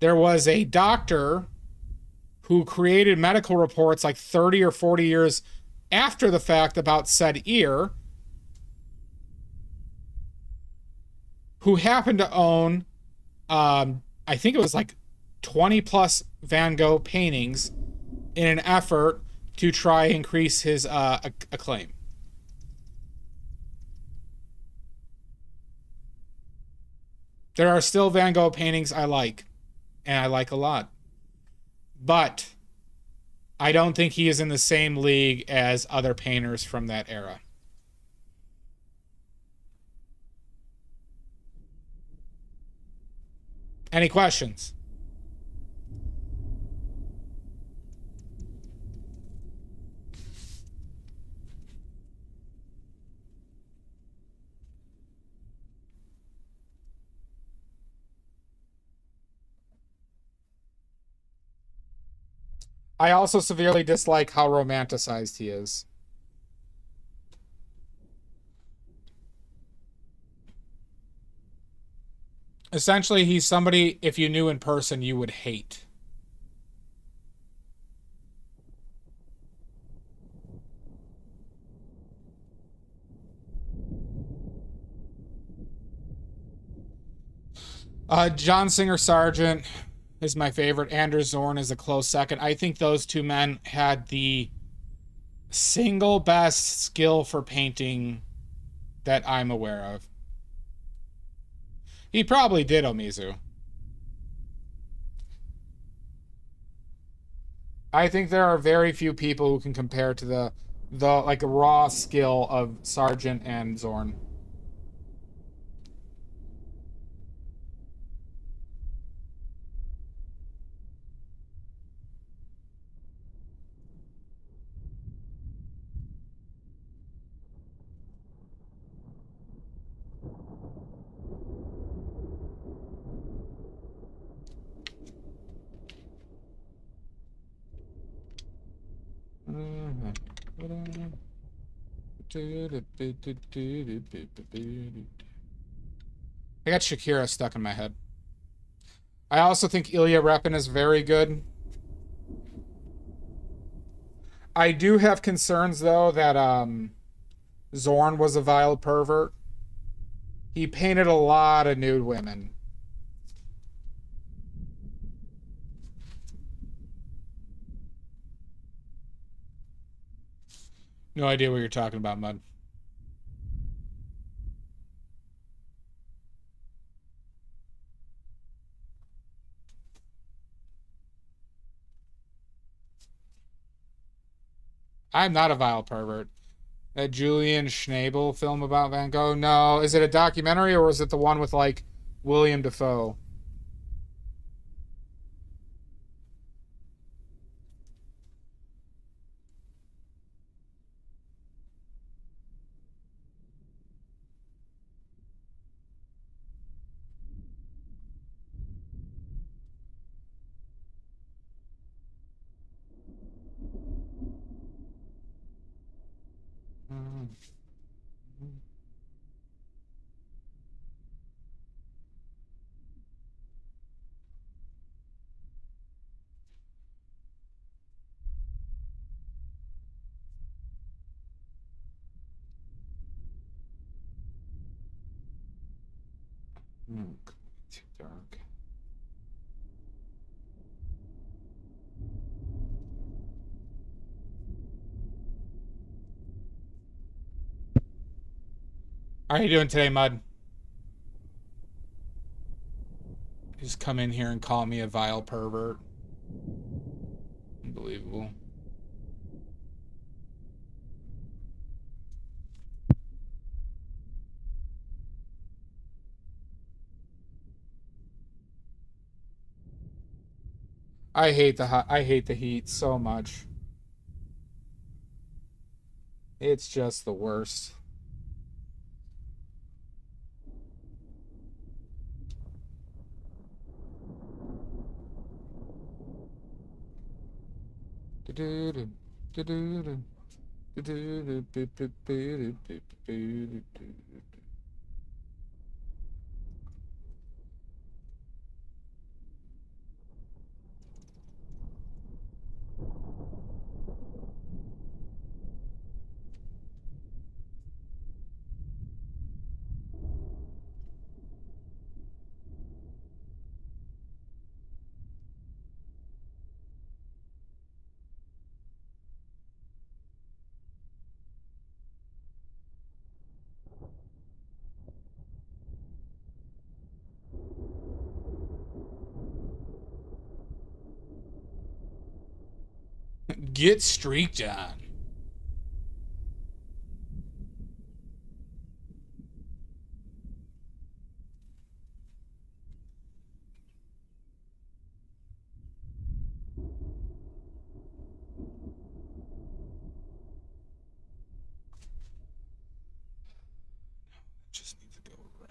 there was a doctor who created medical reports like 30 or 40 years after the fact about said ear, who happened to own, I think it was like 20 plus Van Gogh paintings in an effort to try and increase his acclaim. There are still Van Gogh paintings I like, and I like a lot. But I don't think he is in the same league as other painters from that era. Any questions? I also severely dislike how romanticized he is. Essentially, he's somebody, if you knew in person, you would hate. John Singer Sargent is my favorite. Anders Zorn is a close second. I think those two men had the single best skill for painting that I'm aware of. He probably did, Omizu. I think there are very few people who can compare to the like raw skill of Sargent and Zorn. I got Shakira stuck in my head. I also think Ilya Repin is very good. I do have concerns, though, that Zorn was a vile pervert. He painted a lot of nude women. No idea what you're talking about, Mud. I'm not a vile pervert. That Julian Schnabel film about Van Gogh? No. Is it a documentary or is it the one with, like, William Dafoe? Too dark. How are you doing today, Mud? Just come in here and call me a vile pervert. Unbelievable. I hate the heat so much. It's just the worst. Get streaked on. Just need to go right.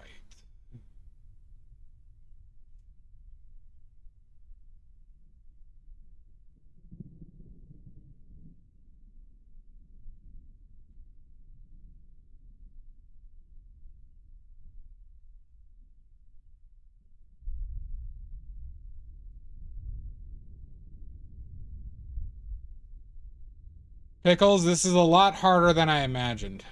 Pickles, this is a lot harder than I imagined.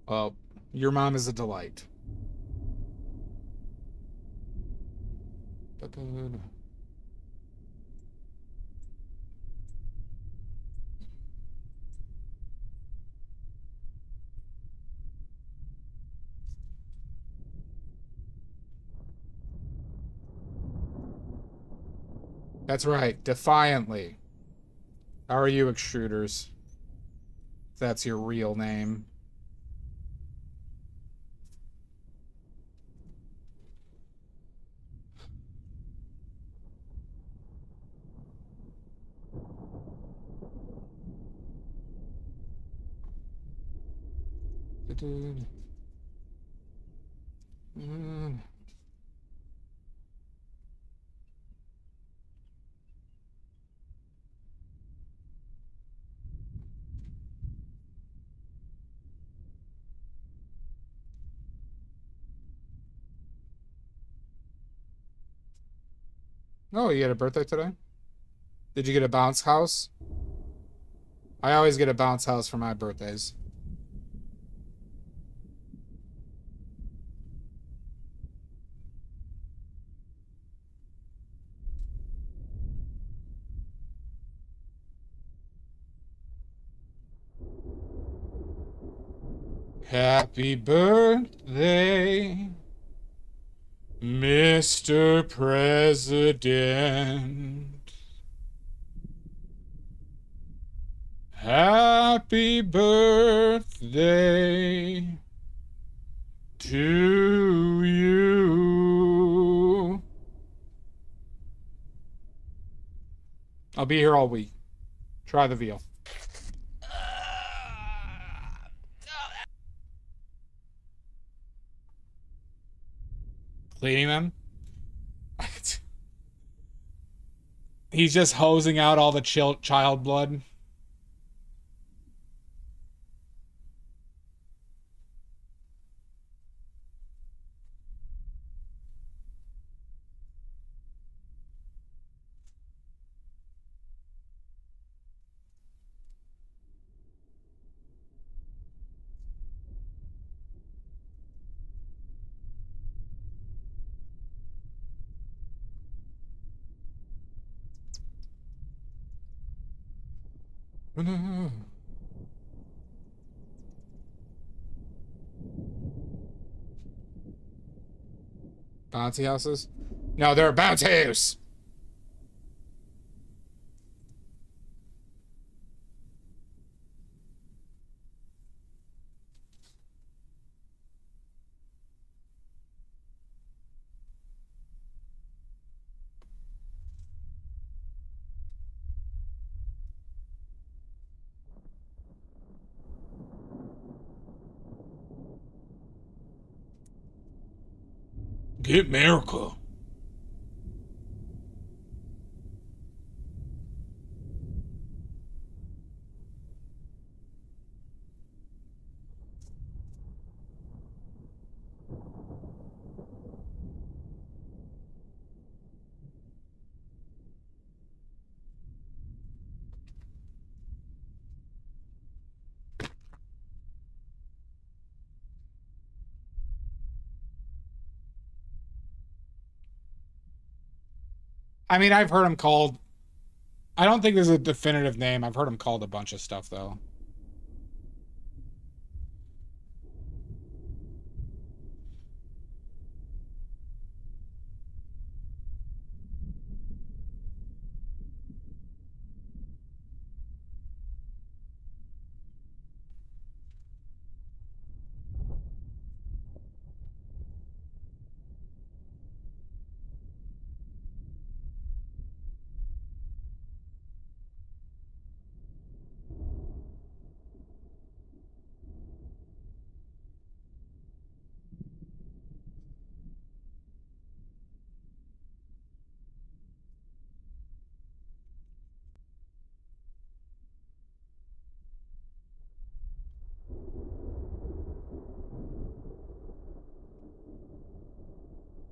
Well, your mom is a delight. That's right, defiantly. How are you, extruders? If that's your real name. Oh, you had a birthday today? Did you get a bounce house? I always get a bounce house for my birthdays. Happy birthday, Mr. President. Happy birthday to you. I'll be here all week. Try the veal. Cleaning them? He's just hosing out all the child blood. Bouncy houses? No, they're bounties! Get America. I mean, I've heard him called... I don't think there's a definitive name. I've heard him called a bunch of stuff, though.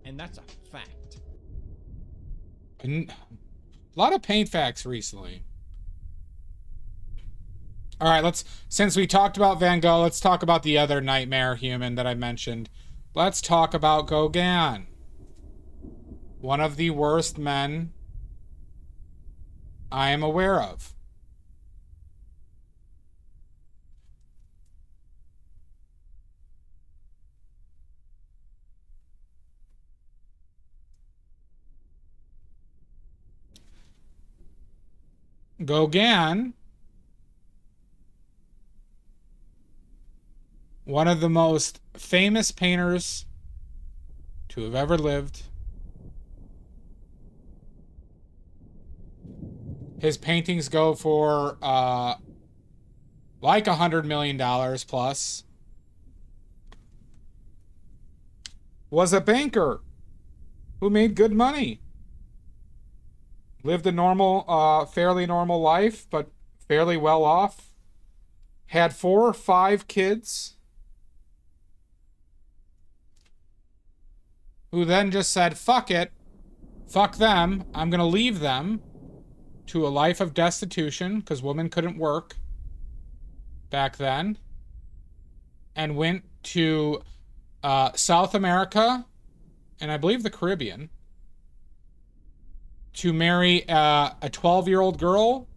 And that's a fact. A lot of paint facts recently. All right, since we talked about Van Gogh, let's talk about the other nightmare human that I mentioned. Let's talk about Gauguin. One of the worst men I am aware of. Gauguin, one of the most famous painters to have ever lived. His paintings go for like $100 million plus. Was a banker who made good money. Lived a normal, fairly normal life, but fairly well off. Had 4 or 5 kids. Who then just said, fuck it. Fuck them. I'm going to leave them to a life of destitution, because women couldn't work back then. And went to South America, and I believe the Caribbean, to marry a 12-year-old girl,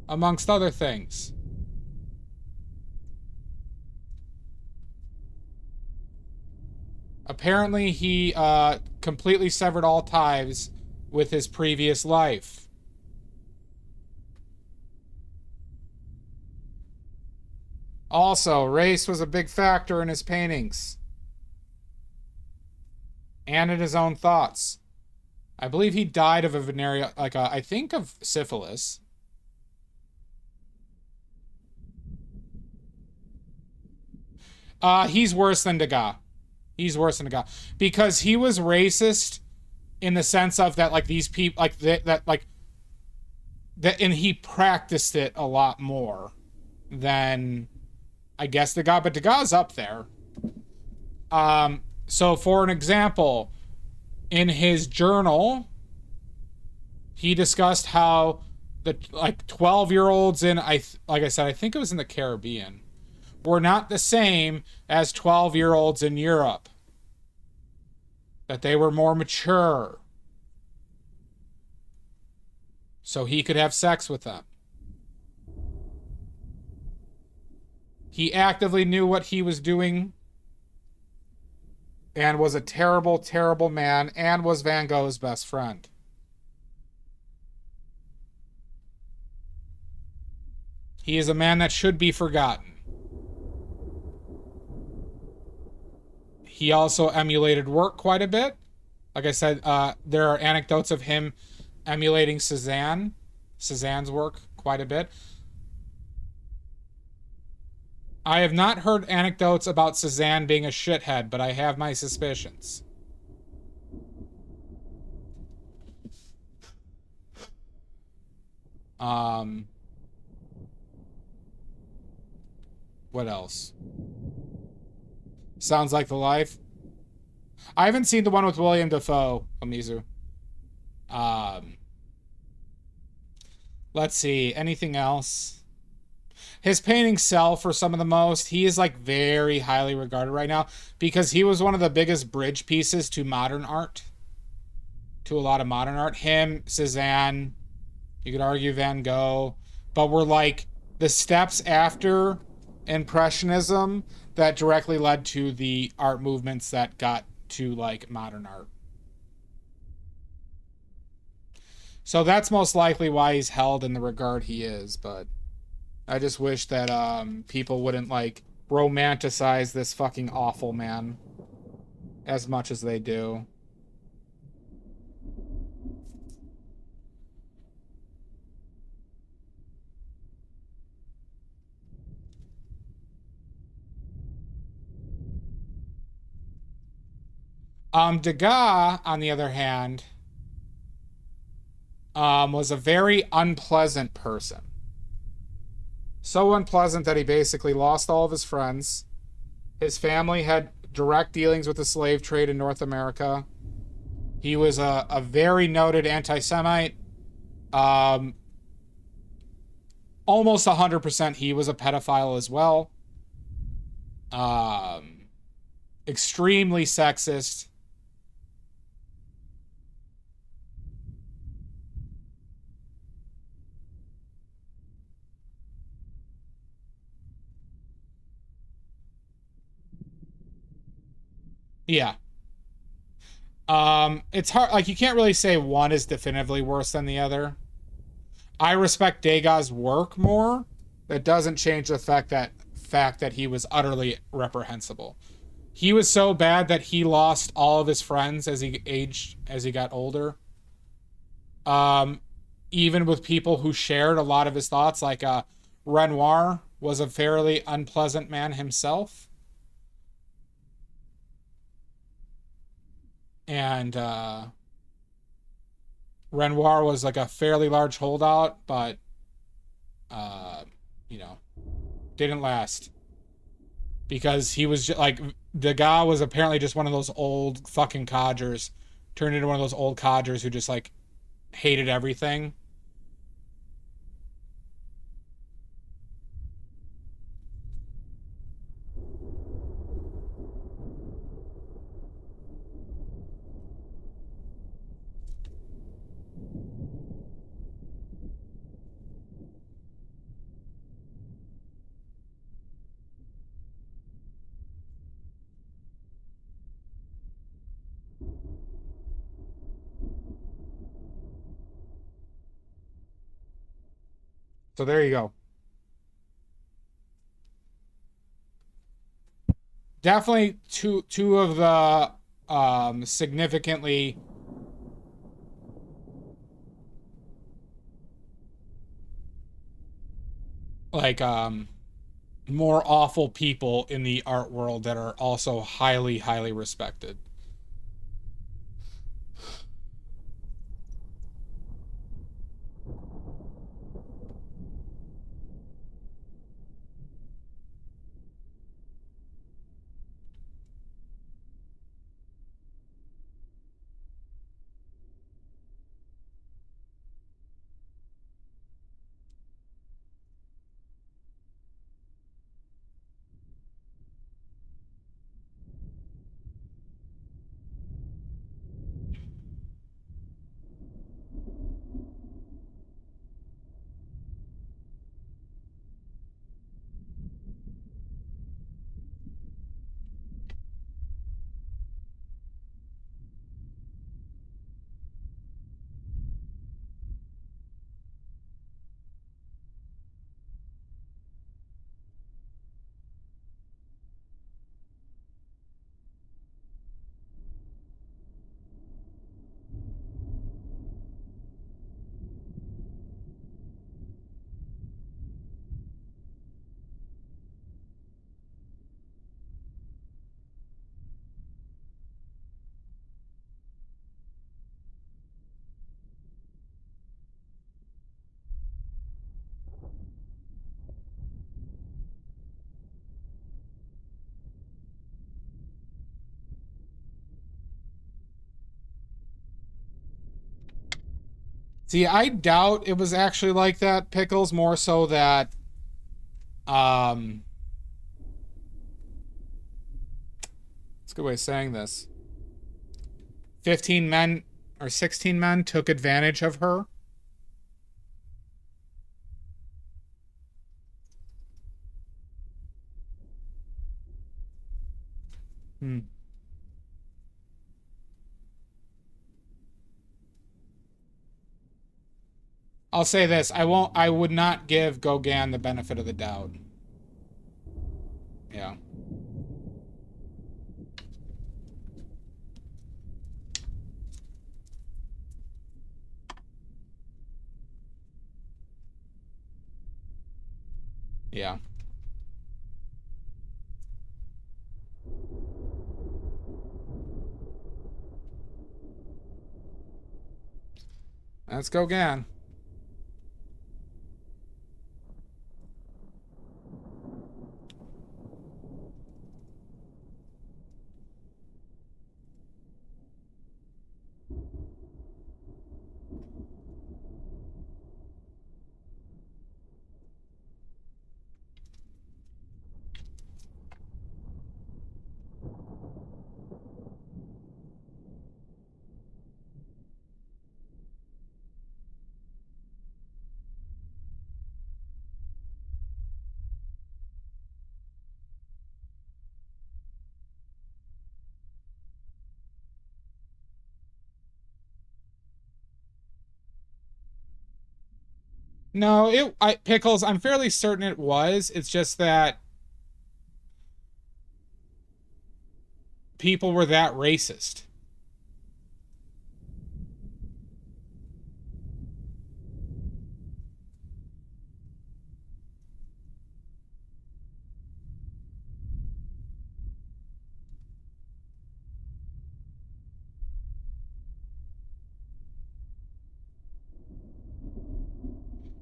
amongst other things. Apparently, he completely severed all ties with his previous life. Also, race was a big factor in his paintings. And in his own thoughts. I believe he died of a venereal, I think of syphilis. He's worse than Degas. He's worse than Degas. Because he was racist in the sense of that, like, these people, like, and he practiced it a lot more than, I guess, Degas. But Degas is up there. So, for an example, in his journal, he discussed how the 12-year-olds in, like I said, I think it was in the Caribbean, were not the same as 12-year-olds in Europe. That they were more mature. So he could have sex with them. He actively knew what he was doing and was a terrible, terrible man, and was Van Gogh's best friend. He is a man that should be forgotten. He also emulated work quite a bit. Like I said, there are anecdotes of him emulating Cézanne's work quite a bit. I have not heard anecdotes about Cezanne being a shithead, but I have my suspicions. What else? Sounds like the life. I haven't seen the one with William Dafoe, Amizu. Let's see. Anything else? His paintings sell for some of the most. He is like very highly regarded right now because he was one of the biggest bridge pieces to modern art. To a lot of modern art. Him, Cezanne, you could argue Van Gogh, but we're like the steps after Impressionism that directly led to the art movements that got to like modern art. So that's most likely why he's held in the regard he is, but I just wish that people wouldn't like romanticize this fucking awful man as much as they do. Degas, on the other hand, was a very unpleasant person. So unpleasant that he basically lost all of his friends. His family had direct dealings with the slave trade in North America. He was a very noted anti-Semite. Almost 100% he was a pedophile as well. Extremely sexist. Yeah. It's hard, like, you can't really say one is definitively worse than the other. I respect Degas' work more. That doesn't change the fact that he was utterly reprehensible. He was so bad that he lost all of his friends as he got older. Even with people who shared a lot of his thoughts, like Renoir was a fairly unpleasant man himself. And Renoir was like a fairly large holdout, but you know, didn't last because he was just, like, Degas was apparently just one of those old fucking codgers, turned into one of those old codgers who just like hated everything. So there you go. Definitely two of the significantly like more awful people in the art world that are also highly respected. See, I doubt it was actually like that, Pickles, more so that it's a good way of saying this. 15 men or 16 men took advantage of her. I'll say this, I would not give Gauguin the benefit of the doubt. Yeah. Yeah. Let's go again. No, Pickles, I'm fairly certain it was. It's just that people were that racist.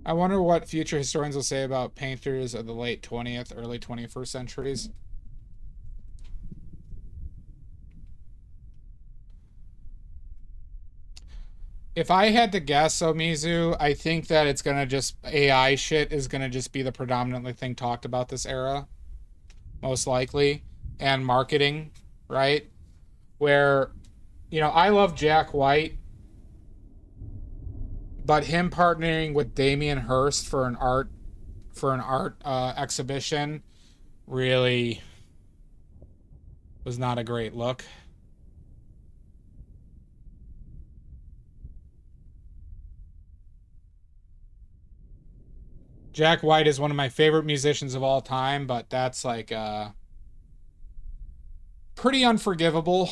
I wonder what future historians will say about painters of the late 20th, early 21st centuries. If I had to guess, Mizu, I think that it's gonna just AI shit is gonna just be the predominantly thing talked about this era, most likely, and marketing, right? Where, you know, I love Jack White, but him partnering with Damien Hirst for an art exhibition really was not a great look. Jack White is one of my favorite musicians of all time, but that's like pretty unforgivable.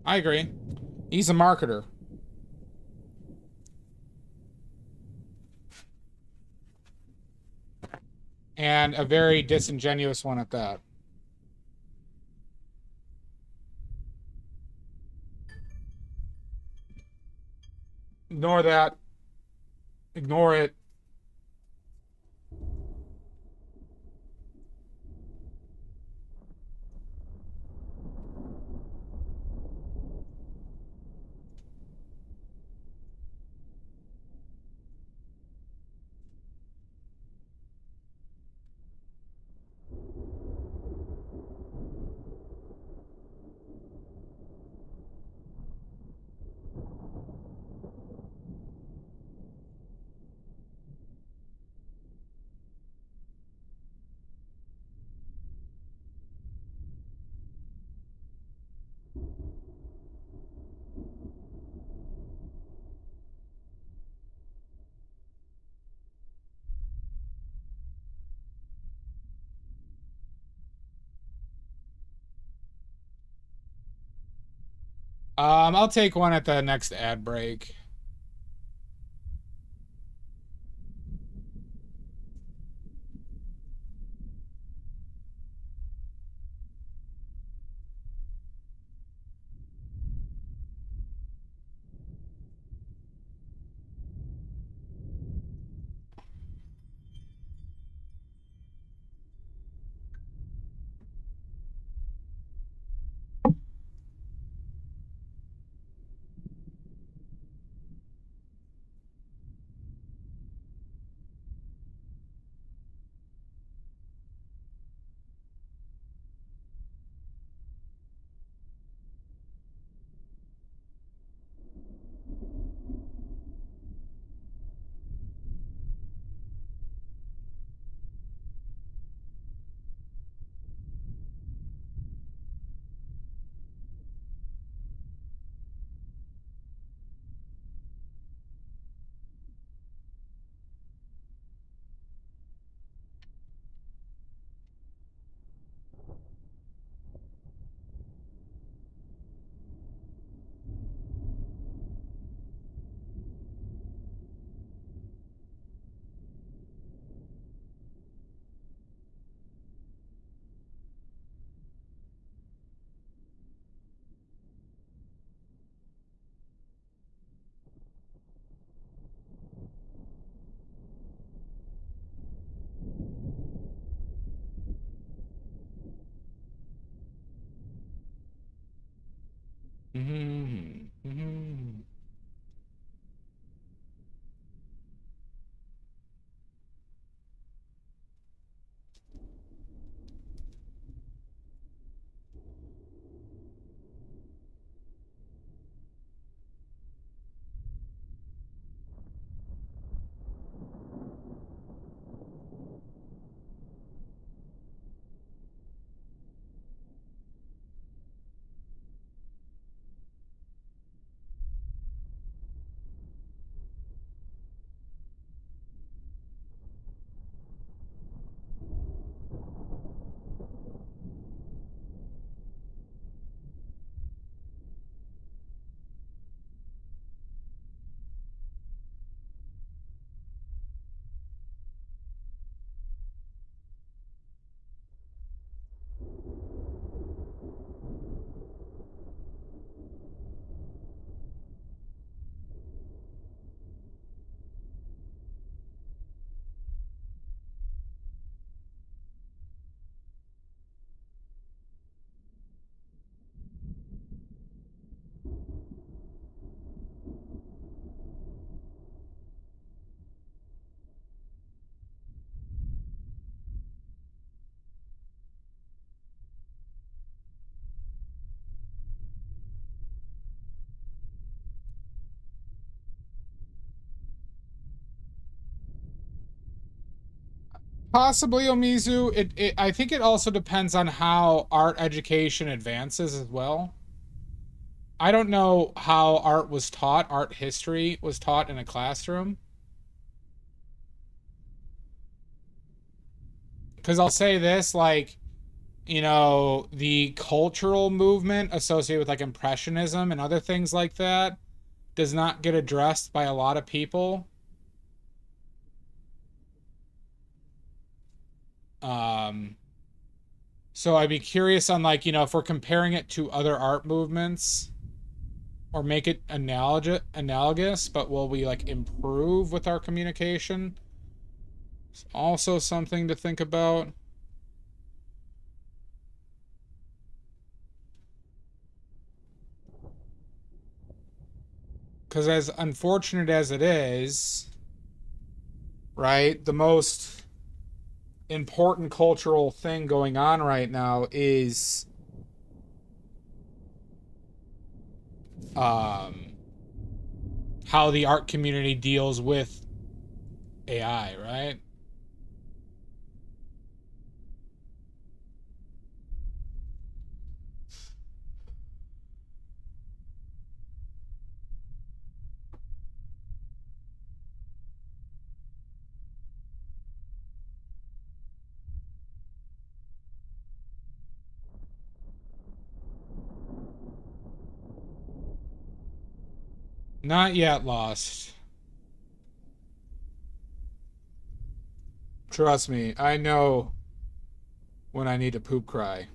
I agree. He's a marketer. And a very disingenuous one at that. Ignore that. Ignore it. I'll take one at the next ad break. Possibly, Omizu. I think it also depends on how art education advances as well. I don't know how art history was taught in a classroom. Because I'll say this, like, you know, the cultural movement associated with like Impressionism and other things like that does not get addressed by a lot of people. So I'd be curious on, like, you know, if we're comparing it to other art movements or make it analogous, but will we like improve with our communication? It's also something to think about. Because as unfortunate as it is, right, the most important cultural thing going on right now is how the art community deals with AI, right? Not yet lost. Trust me, I know when I need to poop cry.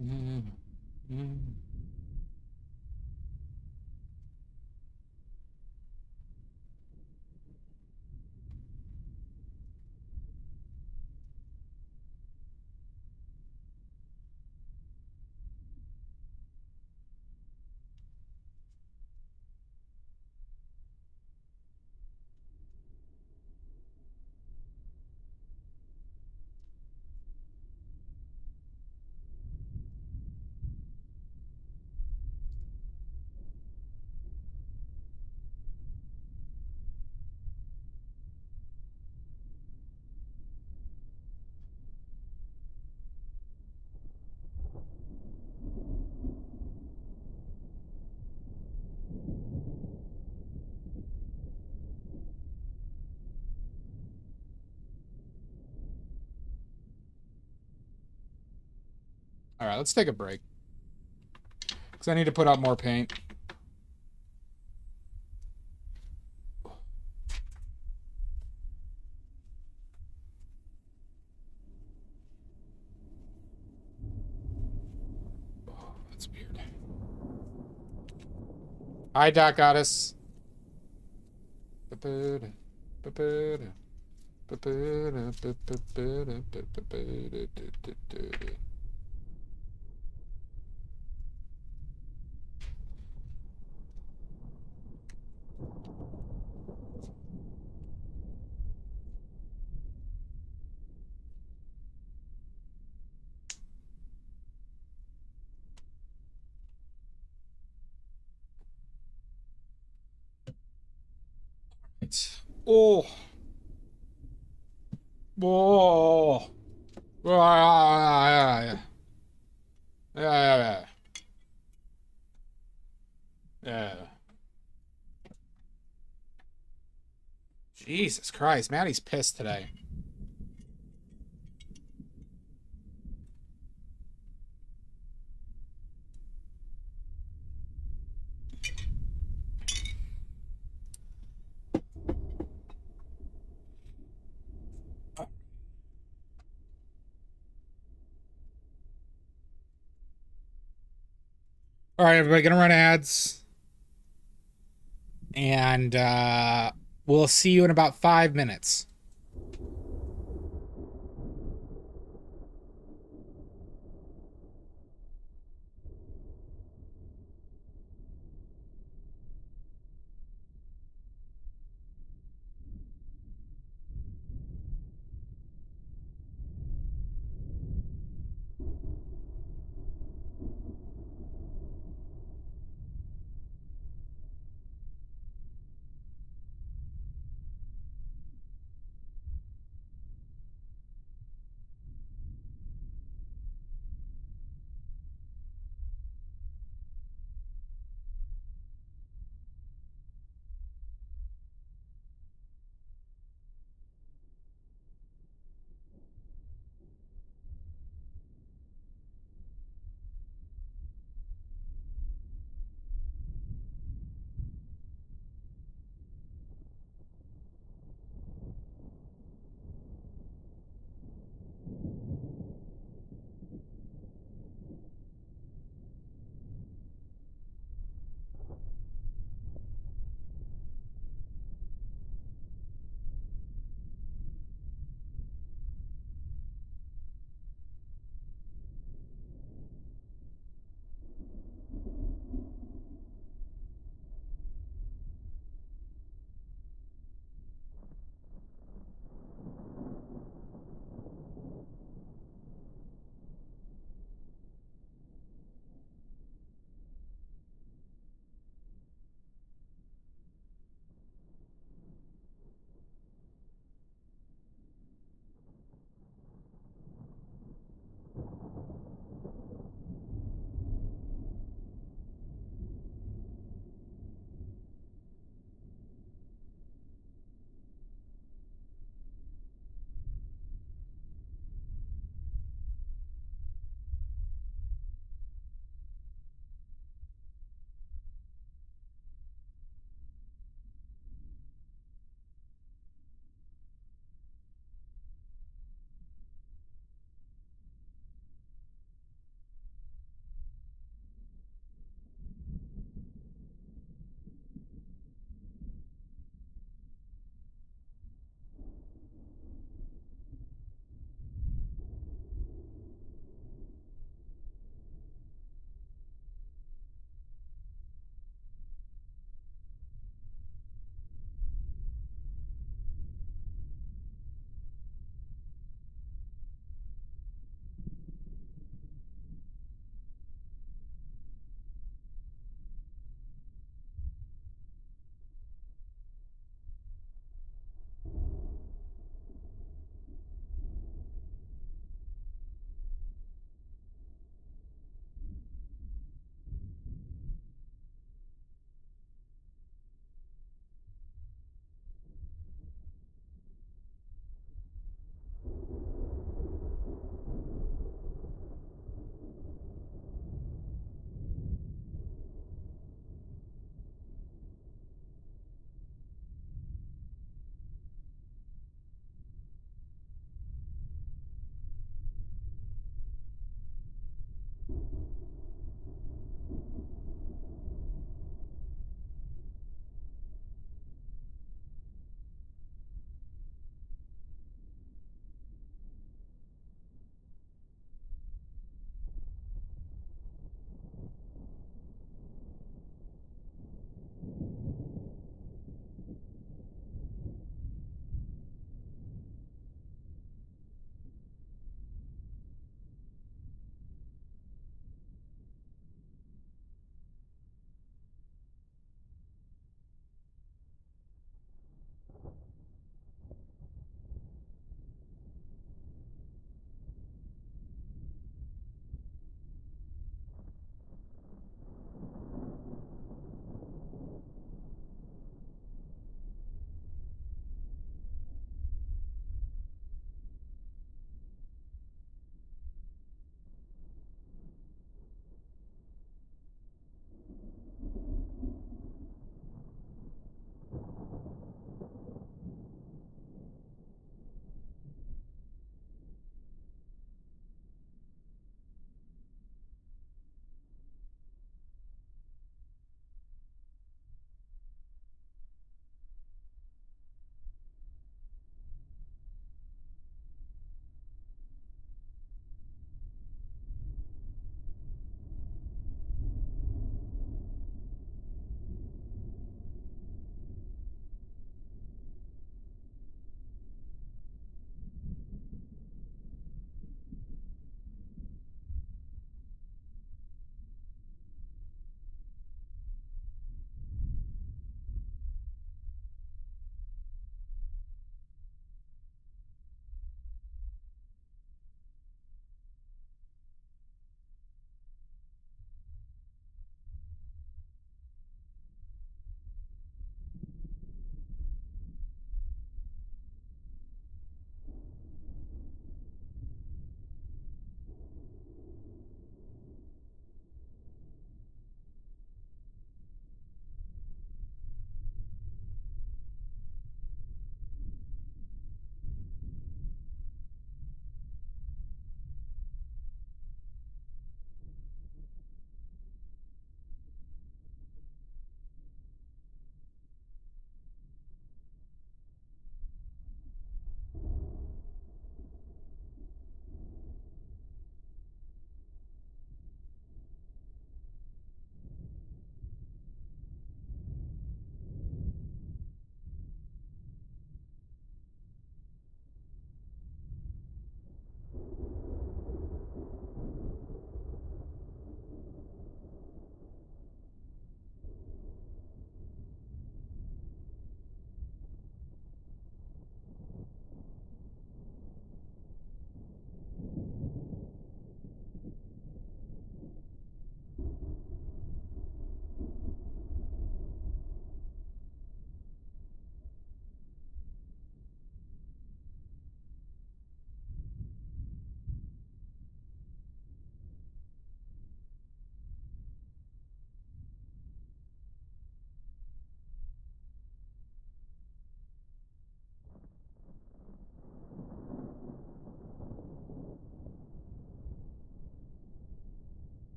Mm. Mm. All right, let's take a break. Because I need to put out more paint. Oh, that's weird. Hi, Doc Goddess. Oh. Oh. Yeah. Yeah. Yeah. Jesus Christ, Maddie's pissed today. All right, everybody, gonna run ads. And we'll see you in about 5 minutes.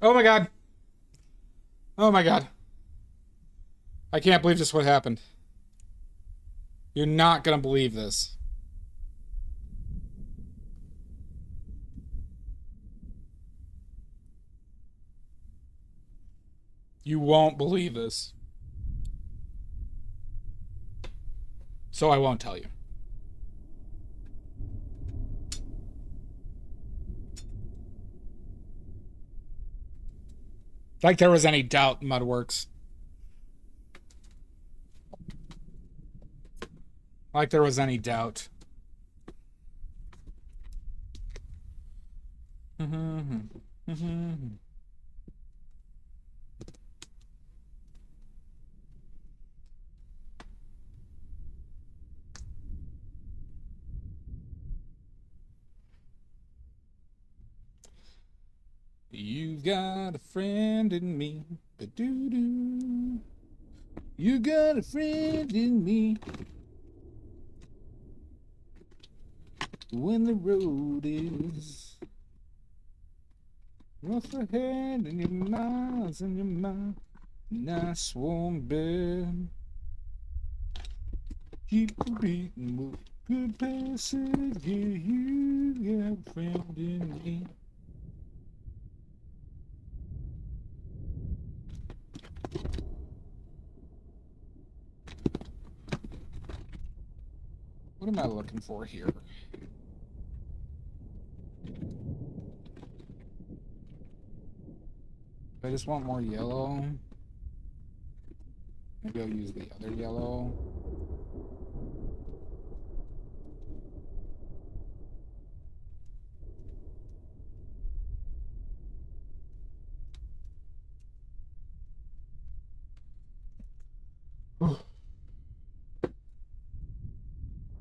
Oh my god. Oh my god. I can't believe just what happened. You're not gonna believe this. You won't believe this. So I won't tell you. Like there was any doubt, Mudworks. Like there was any doubt. You got a friend in me. Ba-doo-doo. You got a friend in me. When the road is rough ahead and you're miles and you're miles, nice warm bed. Keep the beating with good passage. Yeah, you got a friend in me. What am I looking for here? I just want more yellow. Maybe I'll use the other yellow.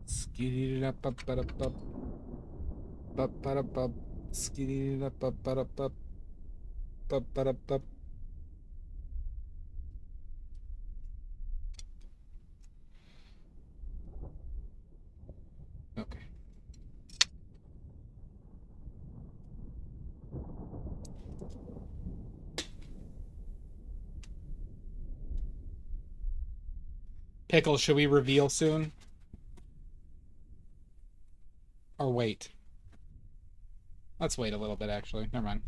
Skiddy up up up up up up up skiddy up up up up up up up. Okay. Pickle, should we reveal soon? Or wait? Let's wait a little bit, actually. Never mind.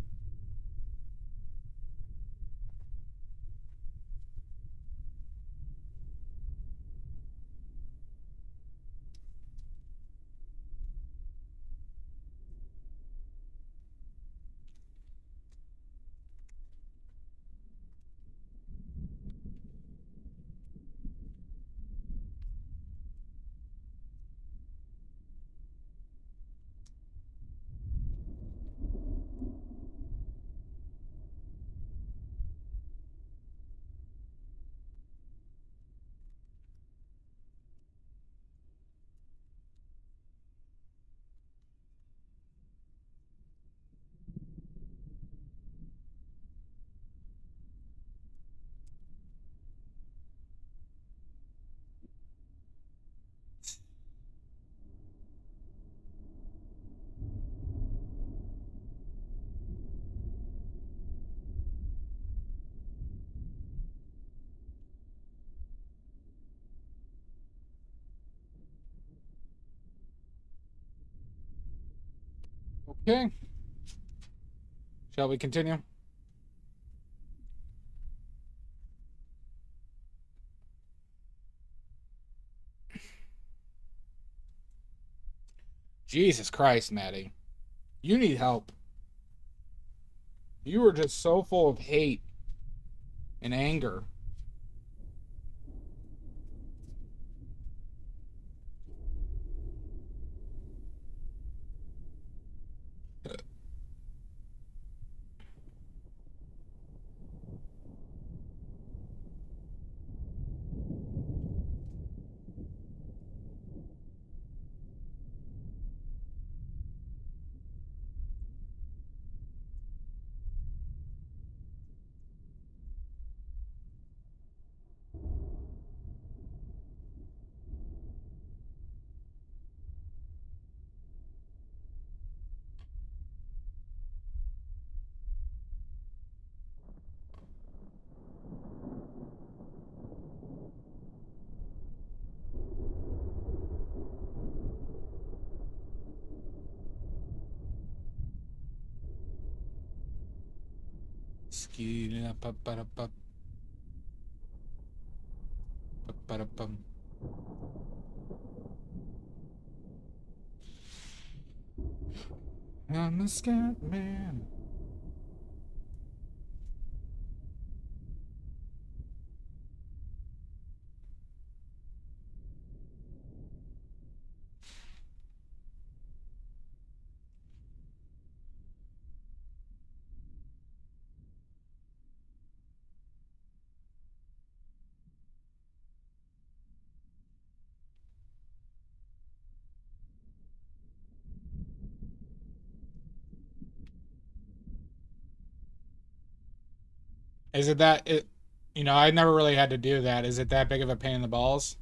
Okay. Shall we continue? Jesus Christ, Maddie. You need help. You were just so full of hate and anger. Ski. I'm a scat man. Is it that it? You know, I never really had to do that. Is it that big of a pain in the balls?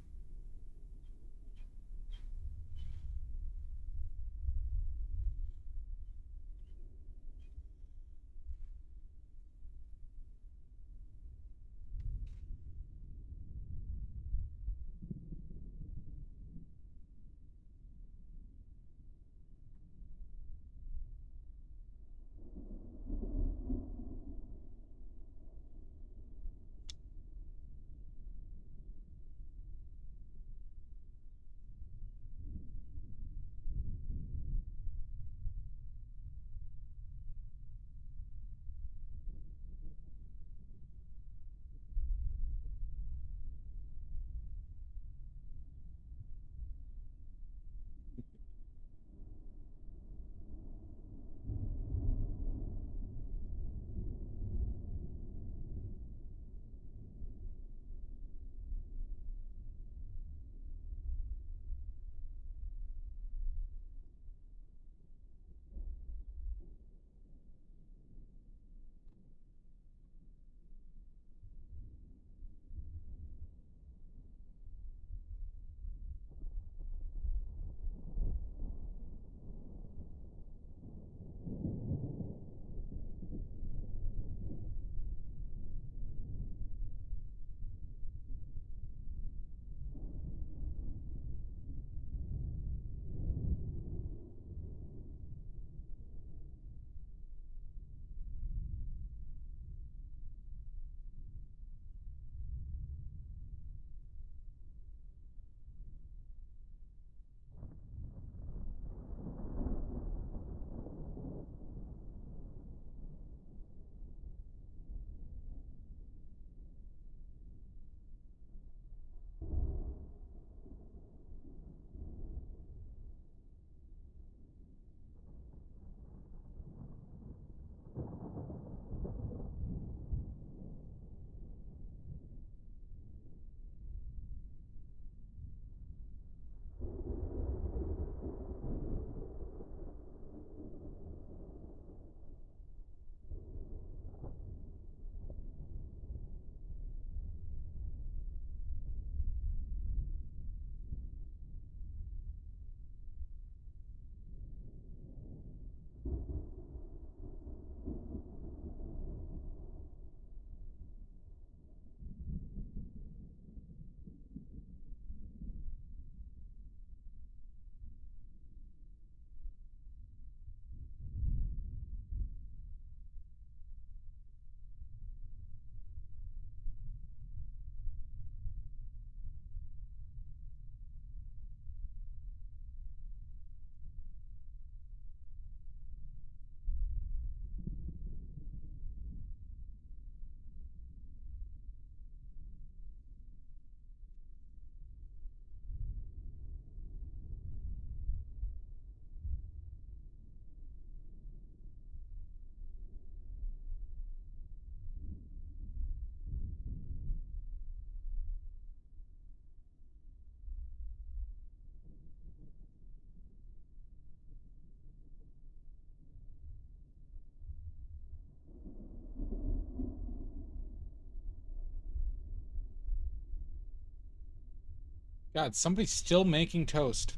God, somebody's still making toast.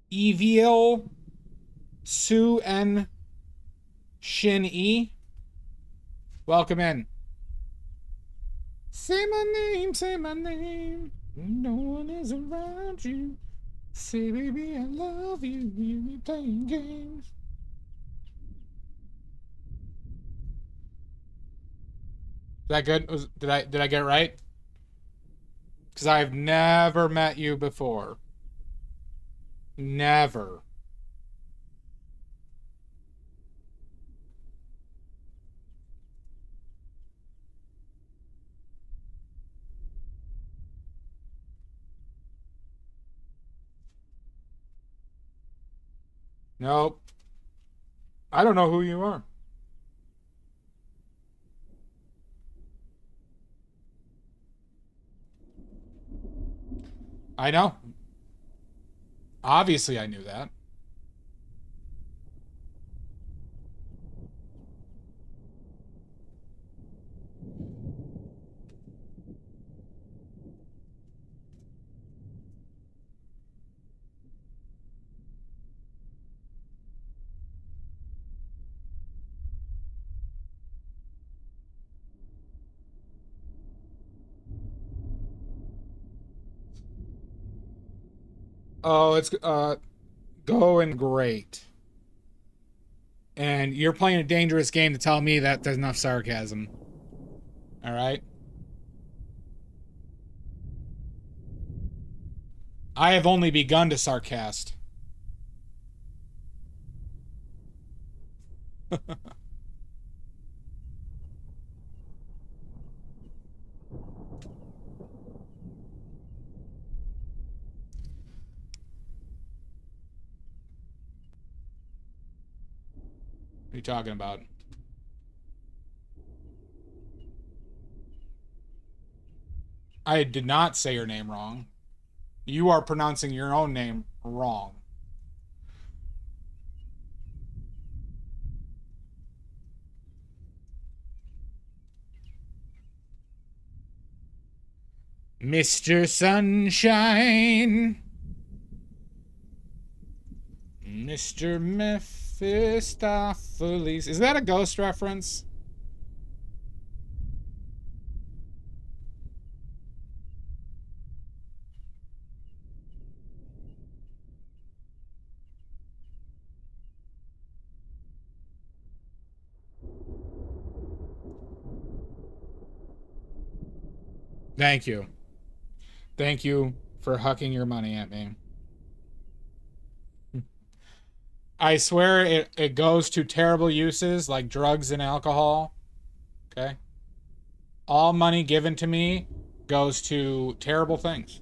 Evil Sue N. Shin E. Welcome in. Say my name, say my name. No one is around you. Say, baby, I love you. You be playing games. Is that good? Did I get it right? Because I've never met you before. Never. Nope. I don't know who you are. I know. Obviously, I knew that. Oh, it's going great. And you're playing a dangerous game to tell me that there's enough sarcasm. All right? I have only begun to sarcast. What are you talking about? I did not say your name wrong. You are pronouncing your own name wrong. Mr. Sunshine. Mr. Mephistopheles. Is that a Ghost reference? Thank you. Thank you for hucking your money at me. I swear it goes to terrible uses like drugs and alcohol. Okay? All money given to me goes to terrible things.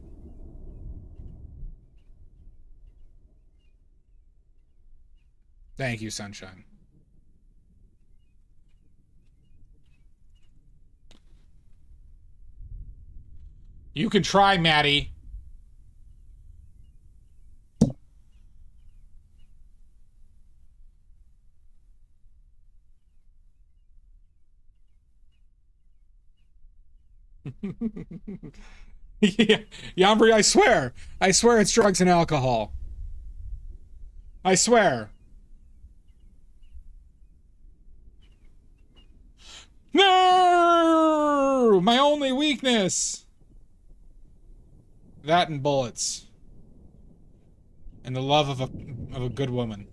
Thank you, Sunshine. You can try, Maddie. Yeah, Yambri, I swear. I swear it's drugs and alcohol. I swear. No! My only weakness. That and bullets. And the love of a good woman.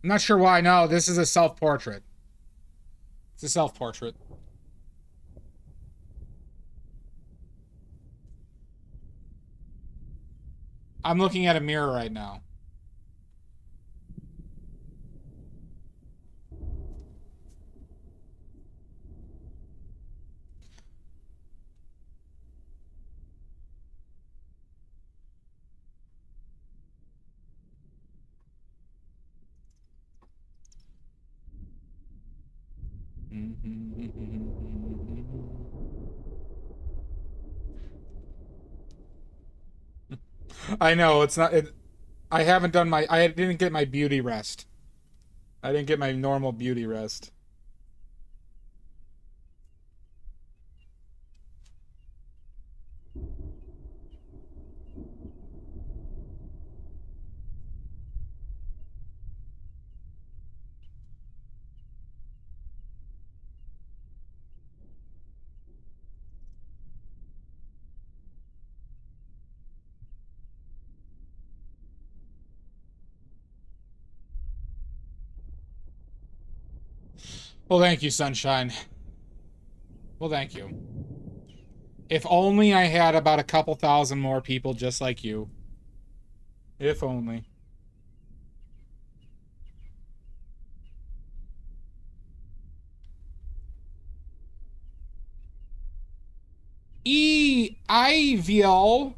I'm not sure why. No, this is a self-portrait. It's a self-portrait. I'm looking at a mirror right now. I know, it's not... I haven't done my... I didn't get my beauty rest. I didn't get my normal beauty rest. Well, thank you, Sunshine. Well, thank you. If only I had about a couple thousand more people just like you. If only. Ivio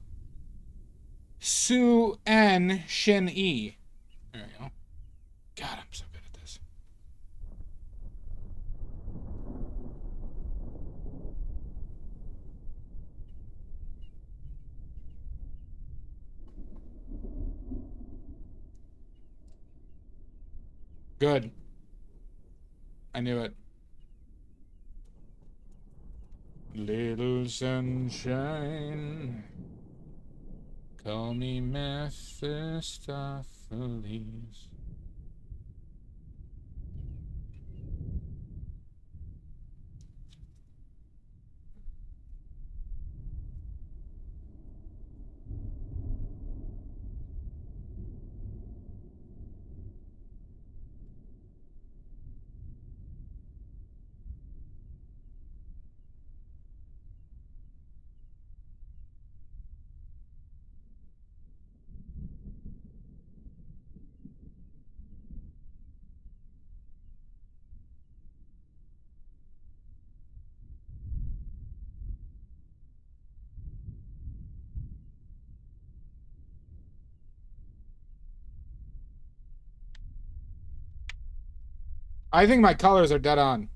Su N Shin E. There we go. God, I'm so good at this. Good. I knew it. Little sunshine, call me Mephistopheles. I think my colors are dead on.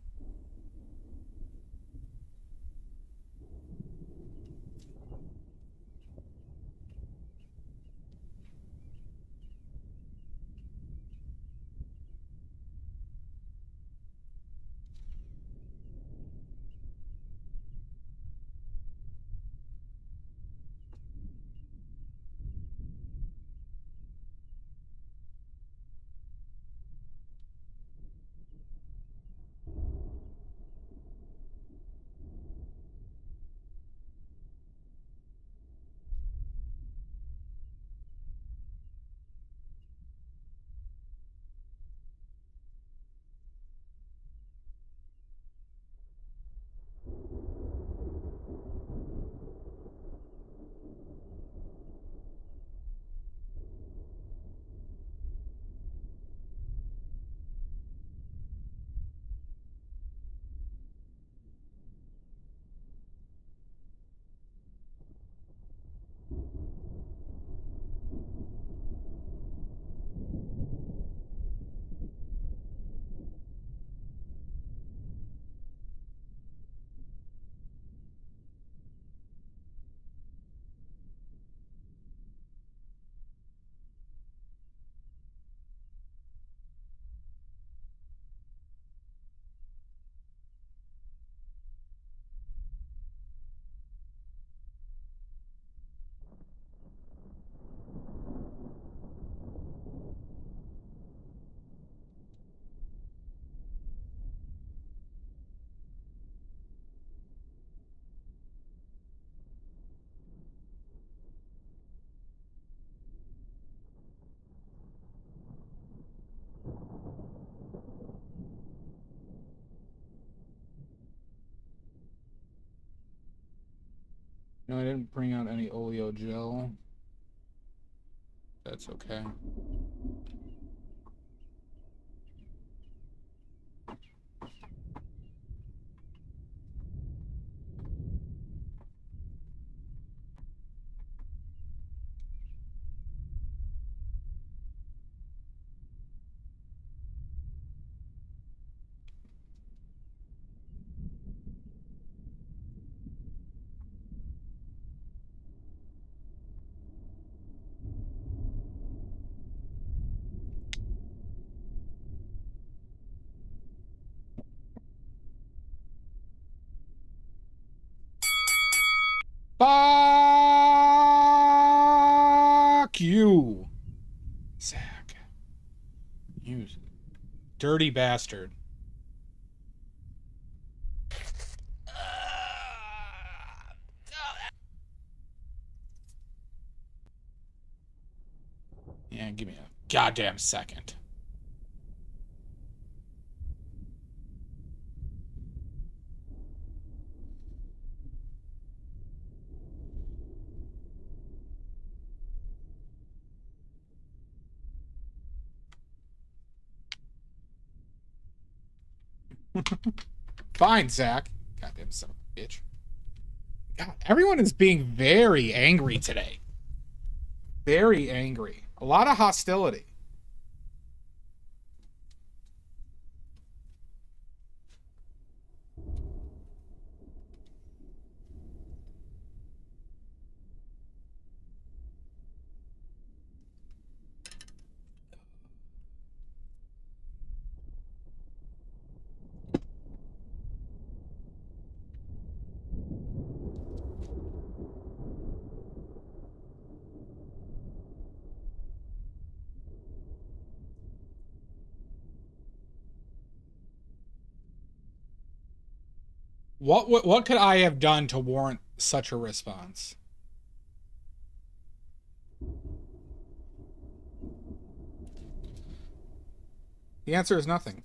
No, I didn't bring out any oleo gel. That's okay. Fuck you, Zach. You dirty bastard. Yeah, give me a goddamn second. Fine, Zach. Goddamn son of a bitch. God, everyone is being very angry today. Very angry. A lot of hostility. What could I have done to warrant such a response? The answer is nothing.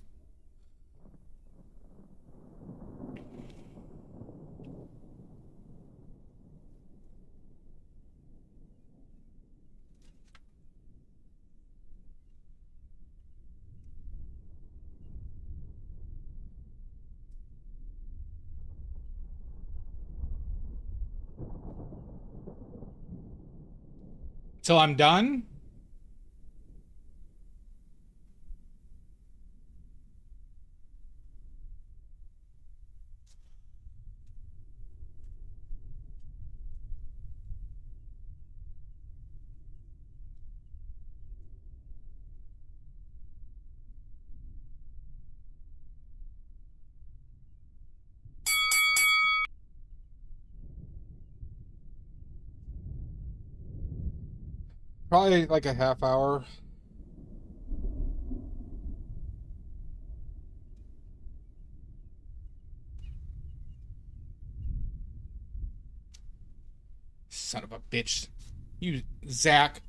Till I'm done? Probably like a half hour. Son of a bitch. You, Zach.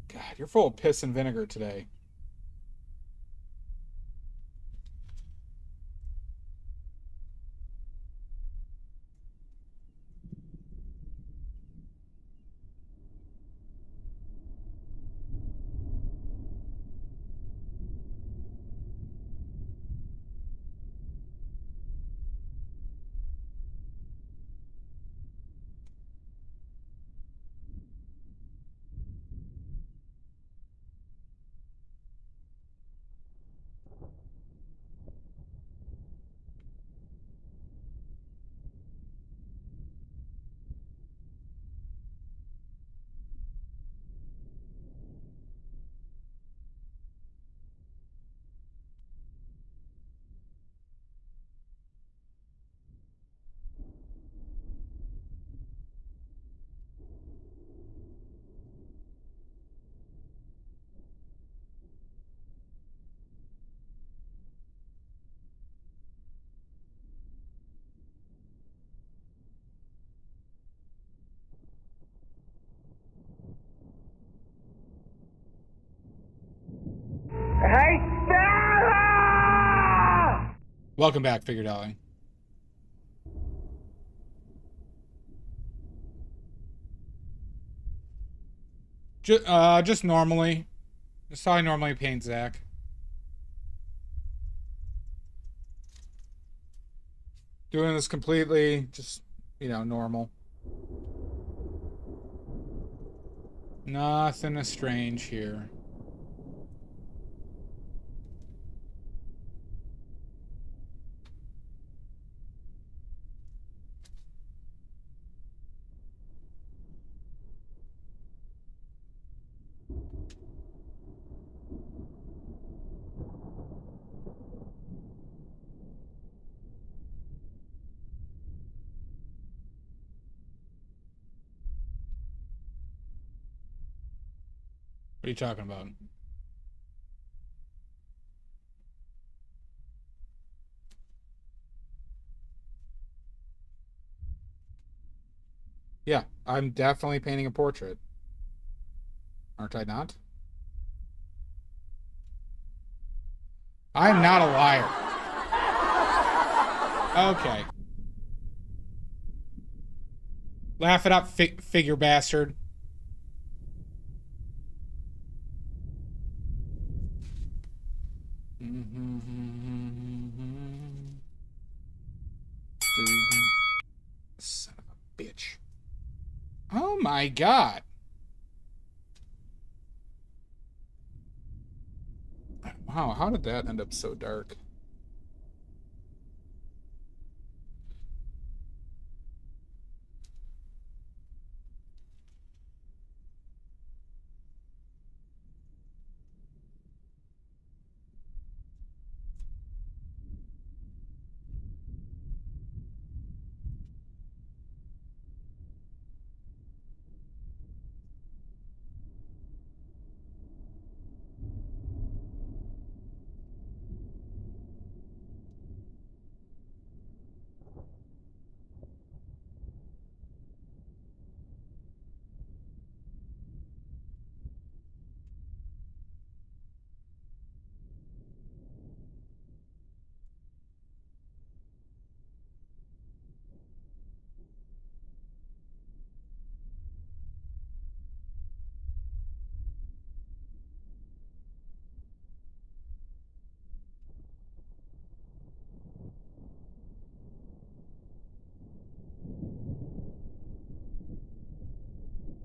God, you're full of piss and vinegar today. Hey, Stella! Welcome back, Figure Darling. Just normally. Just how I normally paint Zach. Doing this completely, just, you know, normal. Nothing strange here. What are you talking about? Yeah, I'm definitely painting a portrait. Aren't I not? I'm not a liar. Okay. Laugh it up, figure bastard. Son of a bitch. Oh my god. Wow, how did that end up so dark?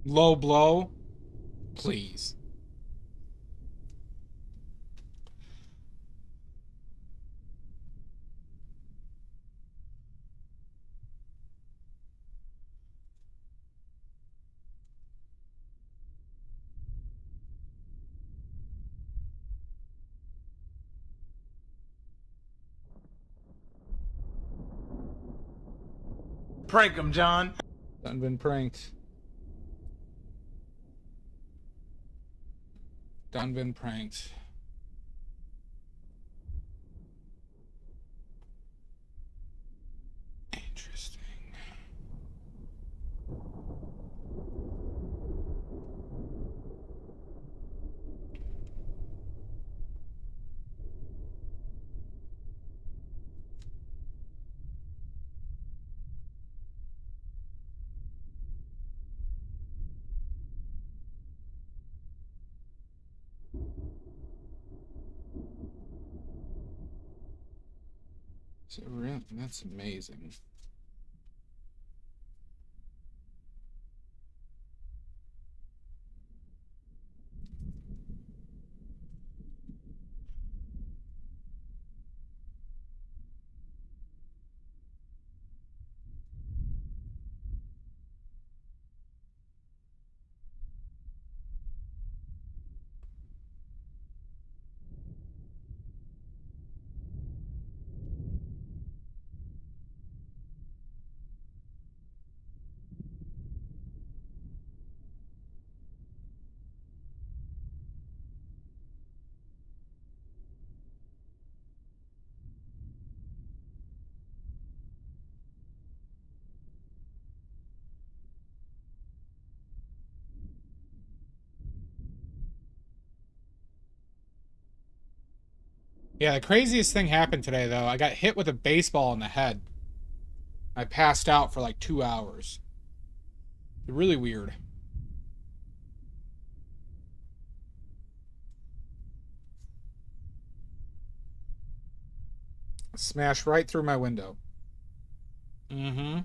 Low blow? Please. Prank him, John. Done been pranked. Done been pranked. Interesting. So really, that's amazing. Yeah, the craziest thing happened today, though. I got hit with a baseball in the head. I passed out for like 2 hours. Really weird. Smash right through my window. Mm-hmm.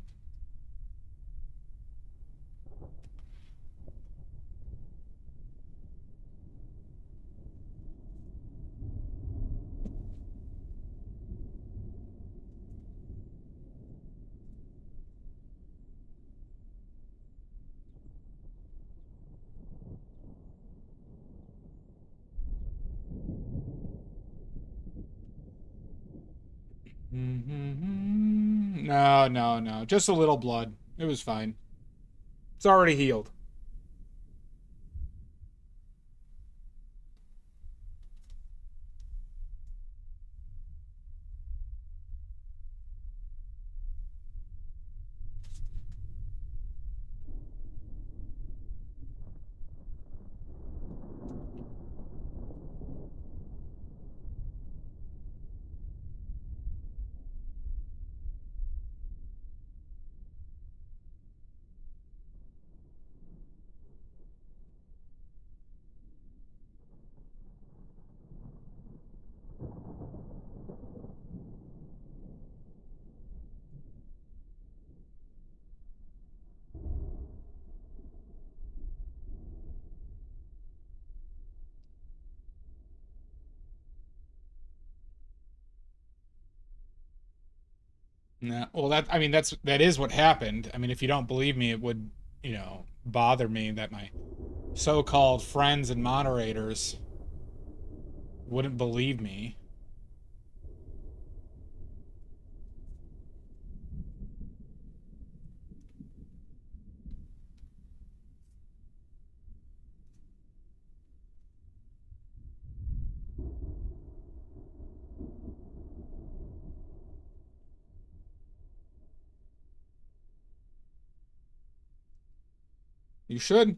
Mm-hmm. No, no, no. Just a little blood. It was fine. It's already healed. No, well, that is what happened. I mean, if you don't believe me, it would, bother me that my so-called friends and moderators wouldn't believe me. You should.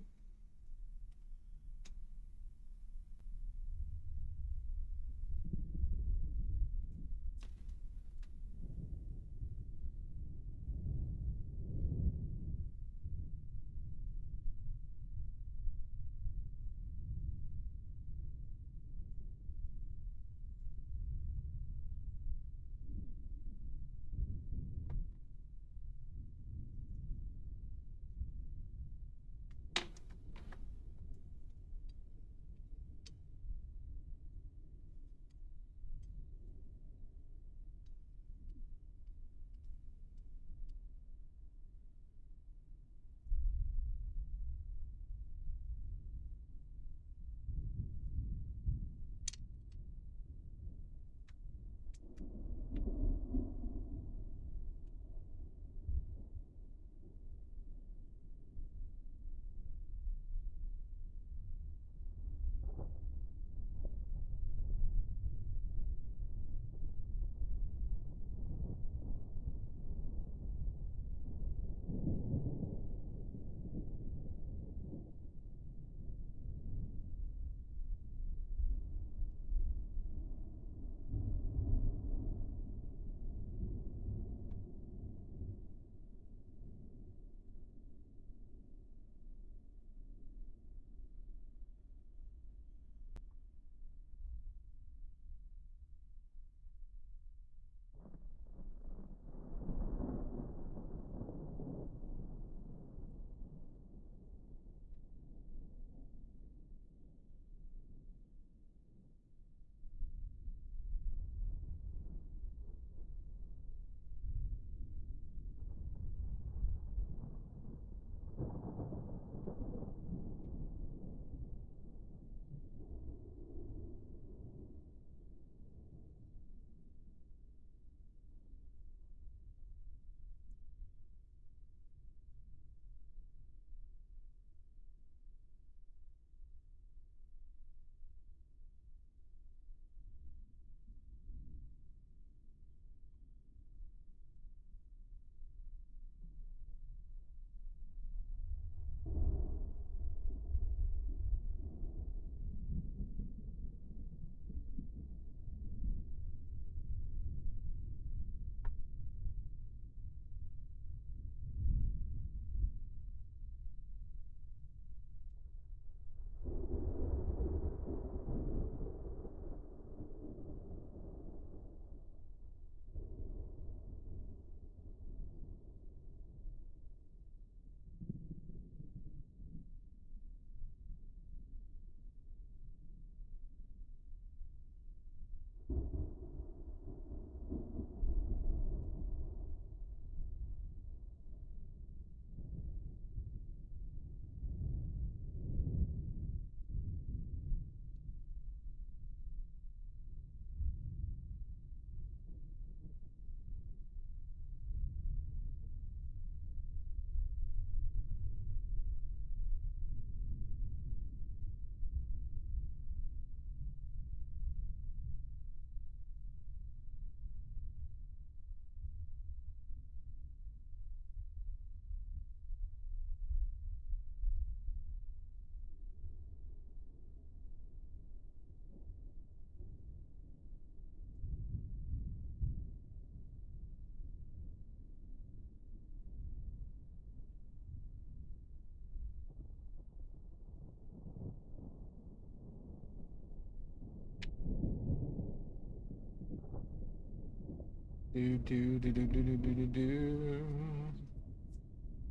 Do do do do do do do do do.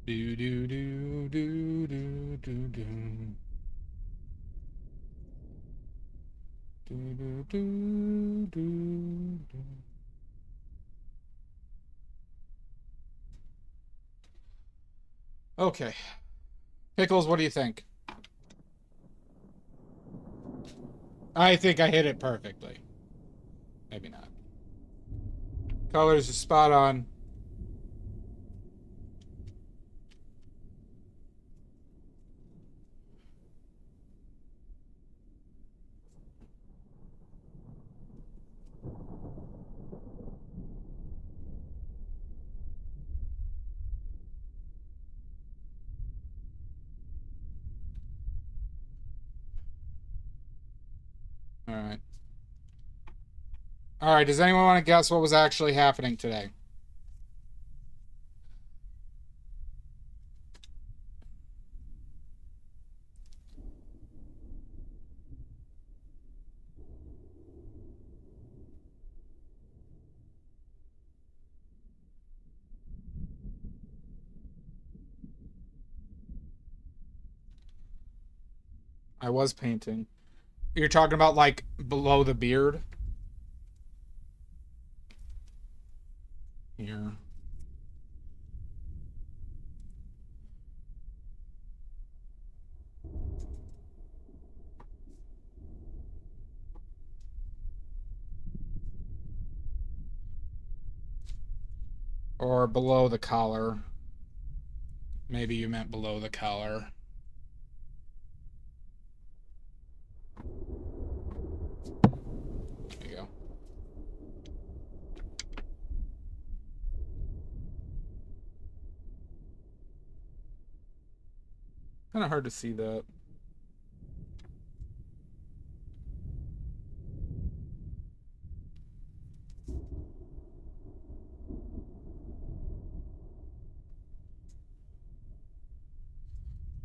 Do do do do do do do. Do do do do do. Okay. Pickles, what do you think? I think I hit it perfectly. Maybe not. Colors are spot on. All right. All right, does anyone want to guess what was actually happening today? I was painting. You're talking about like below the beard? Here. Or below the collar. Maybe you meant below the collar. There you go. Kind of hard to see that.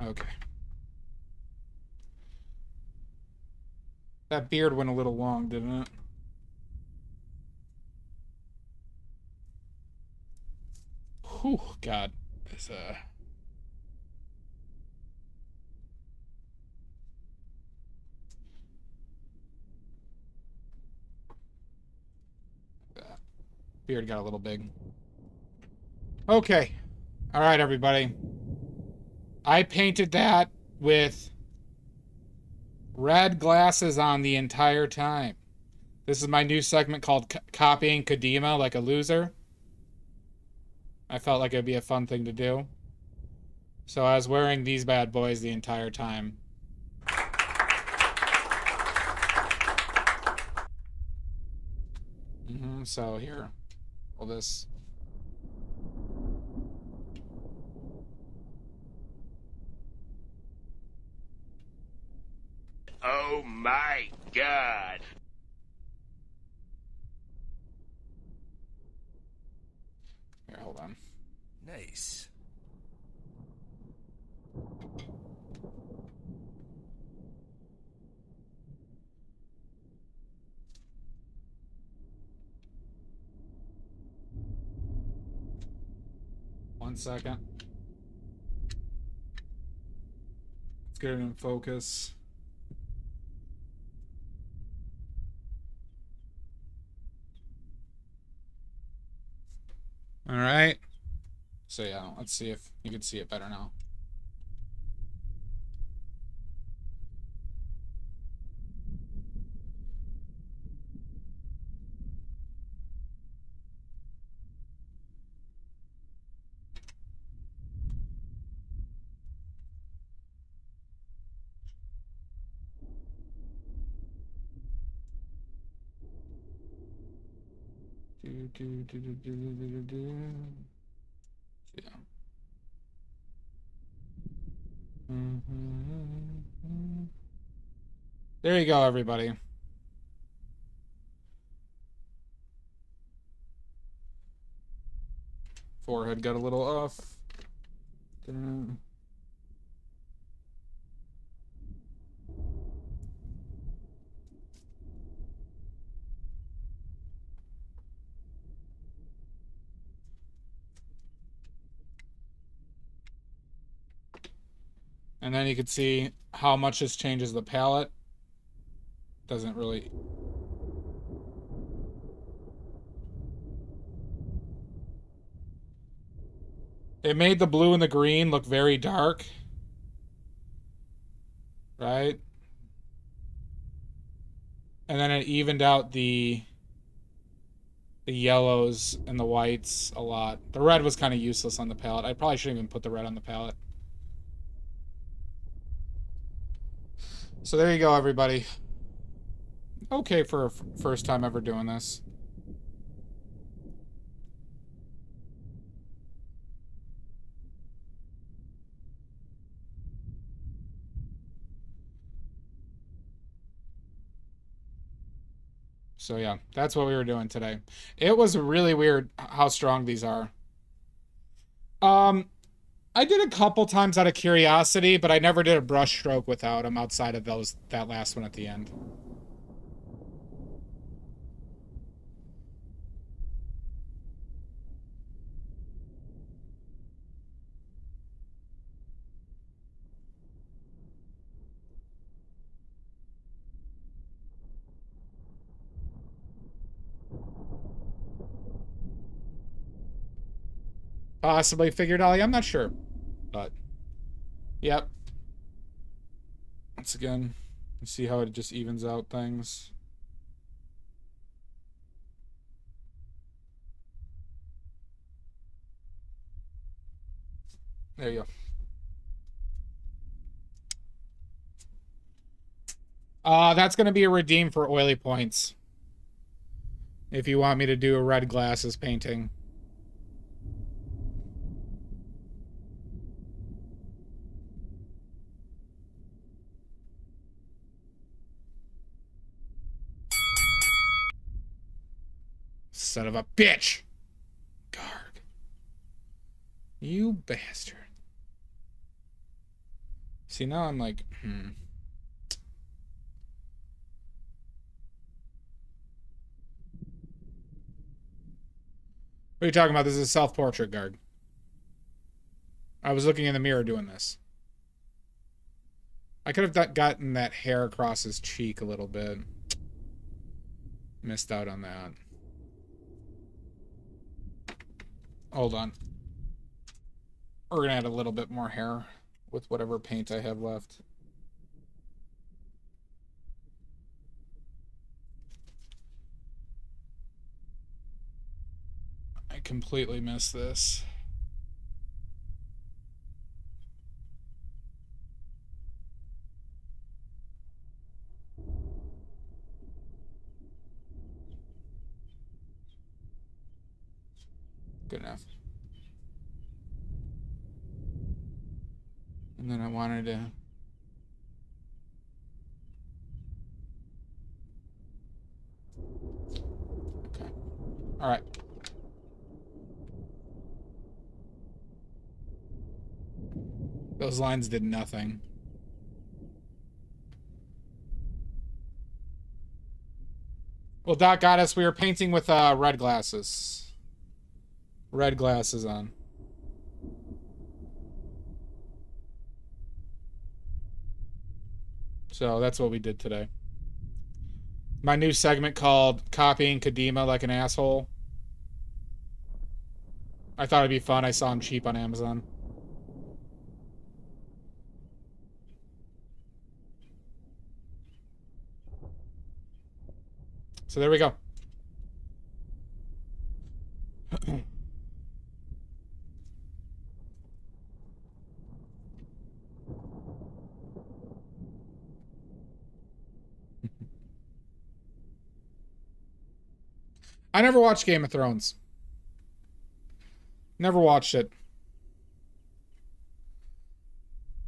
Okay. That beard went a little long, didn't it? Whew, God. This, that beard got a little big. Okay. All right, everybody. I painted that with red glasses on the entire time. This is my new segment called Copying Kadima Like a Loser. I felt like it'd be a fun thing to do. So I was wearing these bad boys the entire time. So here, all this. Oh my God. Here, hold on. Nice. One second. Let's get it in focus. All right. So yeah, let's see if you can see it better now. Yeah. There you go, everybody. Forehead got a little off. And then you can see how much this changes the palette. Doesn't really... It made the blue and the green look very dark. Right? And then it evened out the yellows and the whites a lot. The red was kind of useless on the palette. I probably shouldn't even put the red on the palette. So there you go, everybody. Okay for a first time ever doing this. So yeah, that's what we were doing today. It was really weird how strong these are. I did a couple times out of curiosity, but I never did a brush stroke without them outside of that last one at the end. Possibly figured Ollie, I'm not sure. But, yep. Once again, you see how it just evens out things. There you go. That's going to be a redeem for oily points. If you want me to do a red glasses painting. Son of a bitch! Garg. You bastard. See, now I'm like, What are you talking about? This is a self-portrait, Garg. I was looking in the mirror doing this. I could have gotten that hair across his cheek a little bit. Missed out on that. Hold on. We're gonna add a little bit more hair with whatever paint I have left. I completely missed this. Good enough. And then I wanted to... Okay. All right. Those lines did nothing. Well, Doc got us. We were painting with red glasses. Red glasses on. So that's what we did today. My new segment called Copying Kadima Like an Asshole. I thought it'd be fun. I saw them cheap on Amazon. So there we go. I never watched Game of Thrones. Never watched it.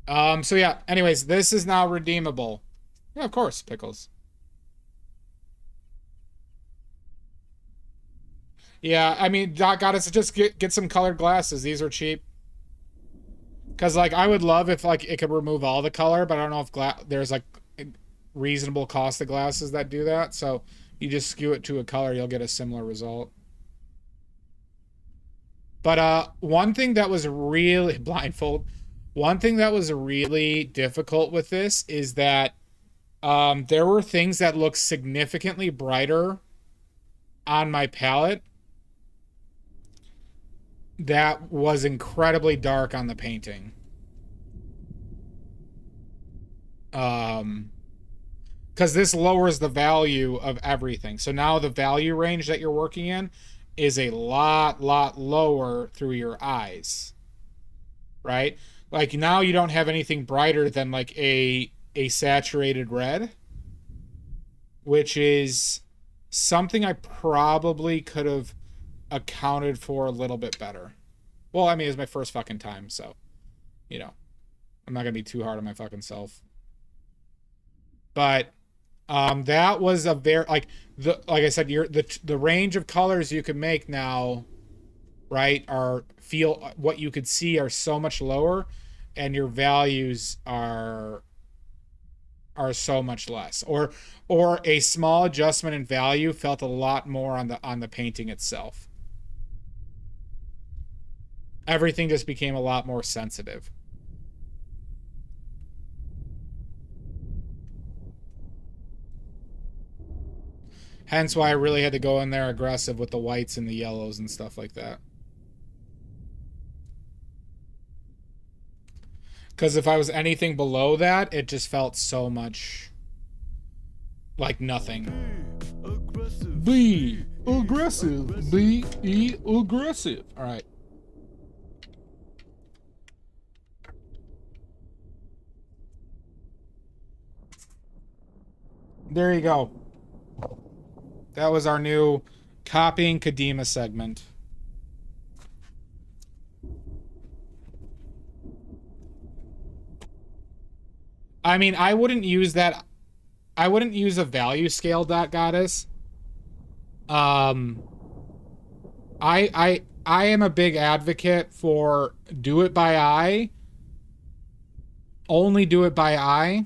So yeah, anyways, this is now redeemable. Yeah, of course, Pickles. Yeah, I mean, Doc got us to just get some colored glasses. These are cheap. Because, like, I would love if, like, it could remove all the color, but I don't know if there's, like, reasonable cost of glasses that do that. So you just skew it to a color, you'll get a similar result. But one thing that was really blindfold, One thing that was really difficult with this is that there were things that looked significantly brighter on my palette that was incredibly dark on the painting. Because this lowers the value of everything. So now the value range that you're working in is a lot lower through your eyes, right? Like now you don't have anything brighter than like a saturated red, which is something I probably could have accounted for a little bit better. Well, I mean, it's my first fucking time, so, you know, I'm not gonna be too hard on my fucking self. But that was a very, like I said, the range of colors you can make now, right, what you could see are so much lower, and your values are so much less, or a small adjustment in value felt a lot more on the painting itself. Everything just became a lot more sensitive. Hence why I really had to go in there aggressive with the whites and the yellows and stuff like that. Because if I was anything below that, it just felt so much like nothing. Be aggressive. Be aggressive. All right. There you go. That was our new copying Kadima segment. I mean, I wouldn't use that. I wouldn't use a value scale dot goddess. I am a big advocate for do it by eye. Only do it by eye,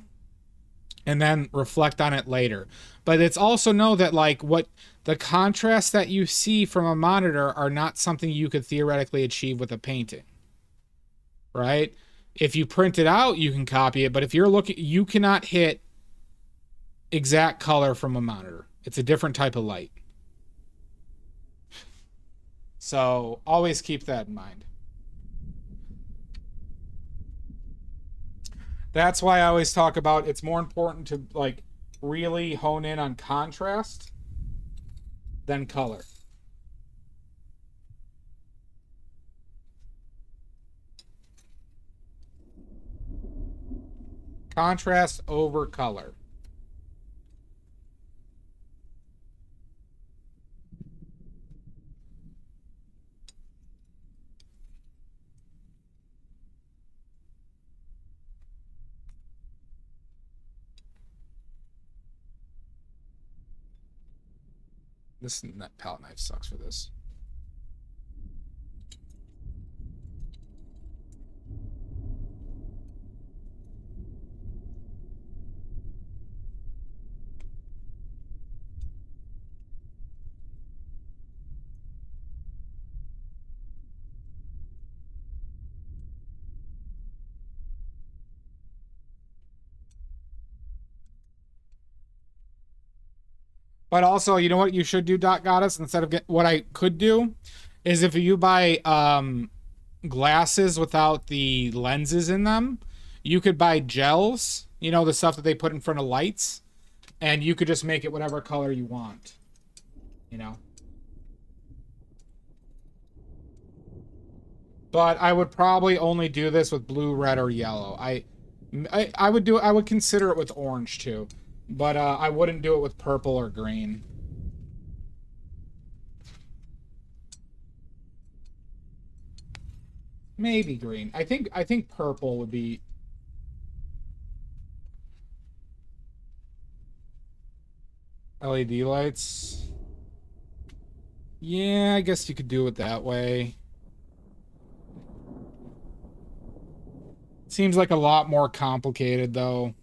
and then reflect on it later. But it's also know that like what the contrasts that you see from a monitor are not something you could theoretically achieve with a painting, right? If you print it out, you can copy it, but if you're looking, you cannot hit exact color from a monitor. It's a different type of light. So always keep that in mind. That's why I always talk about it's more important to like really hone in on contrast than color. Contrast over color. That palette knife sucks for this. But also, you know what you should do, Dot Goddess? Instead of what I could do is if you buy glasses without the lenses in them, you could buy gels, you know, the stuff that they put in front of lights, and you could just make it whatever color you want, you know? But I would probably only do this with blue, red, or yellow. I would consider it with orange too. But I wouldn't do it with purple or green. Maybe green. I think purple would be. LED lights. Yeah, I guess you could do it that way. Seems like a lot more complicated though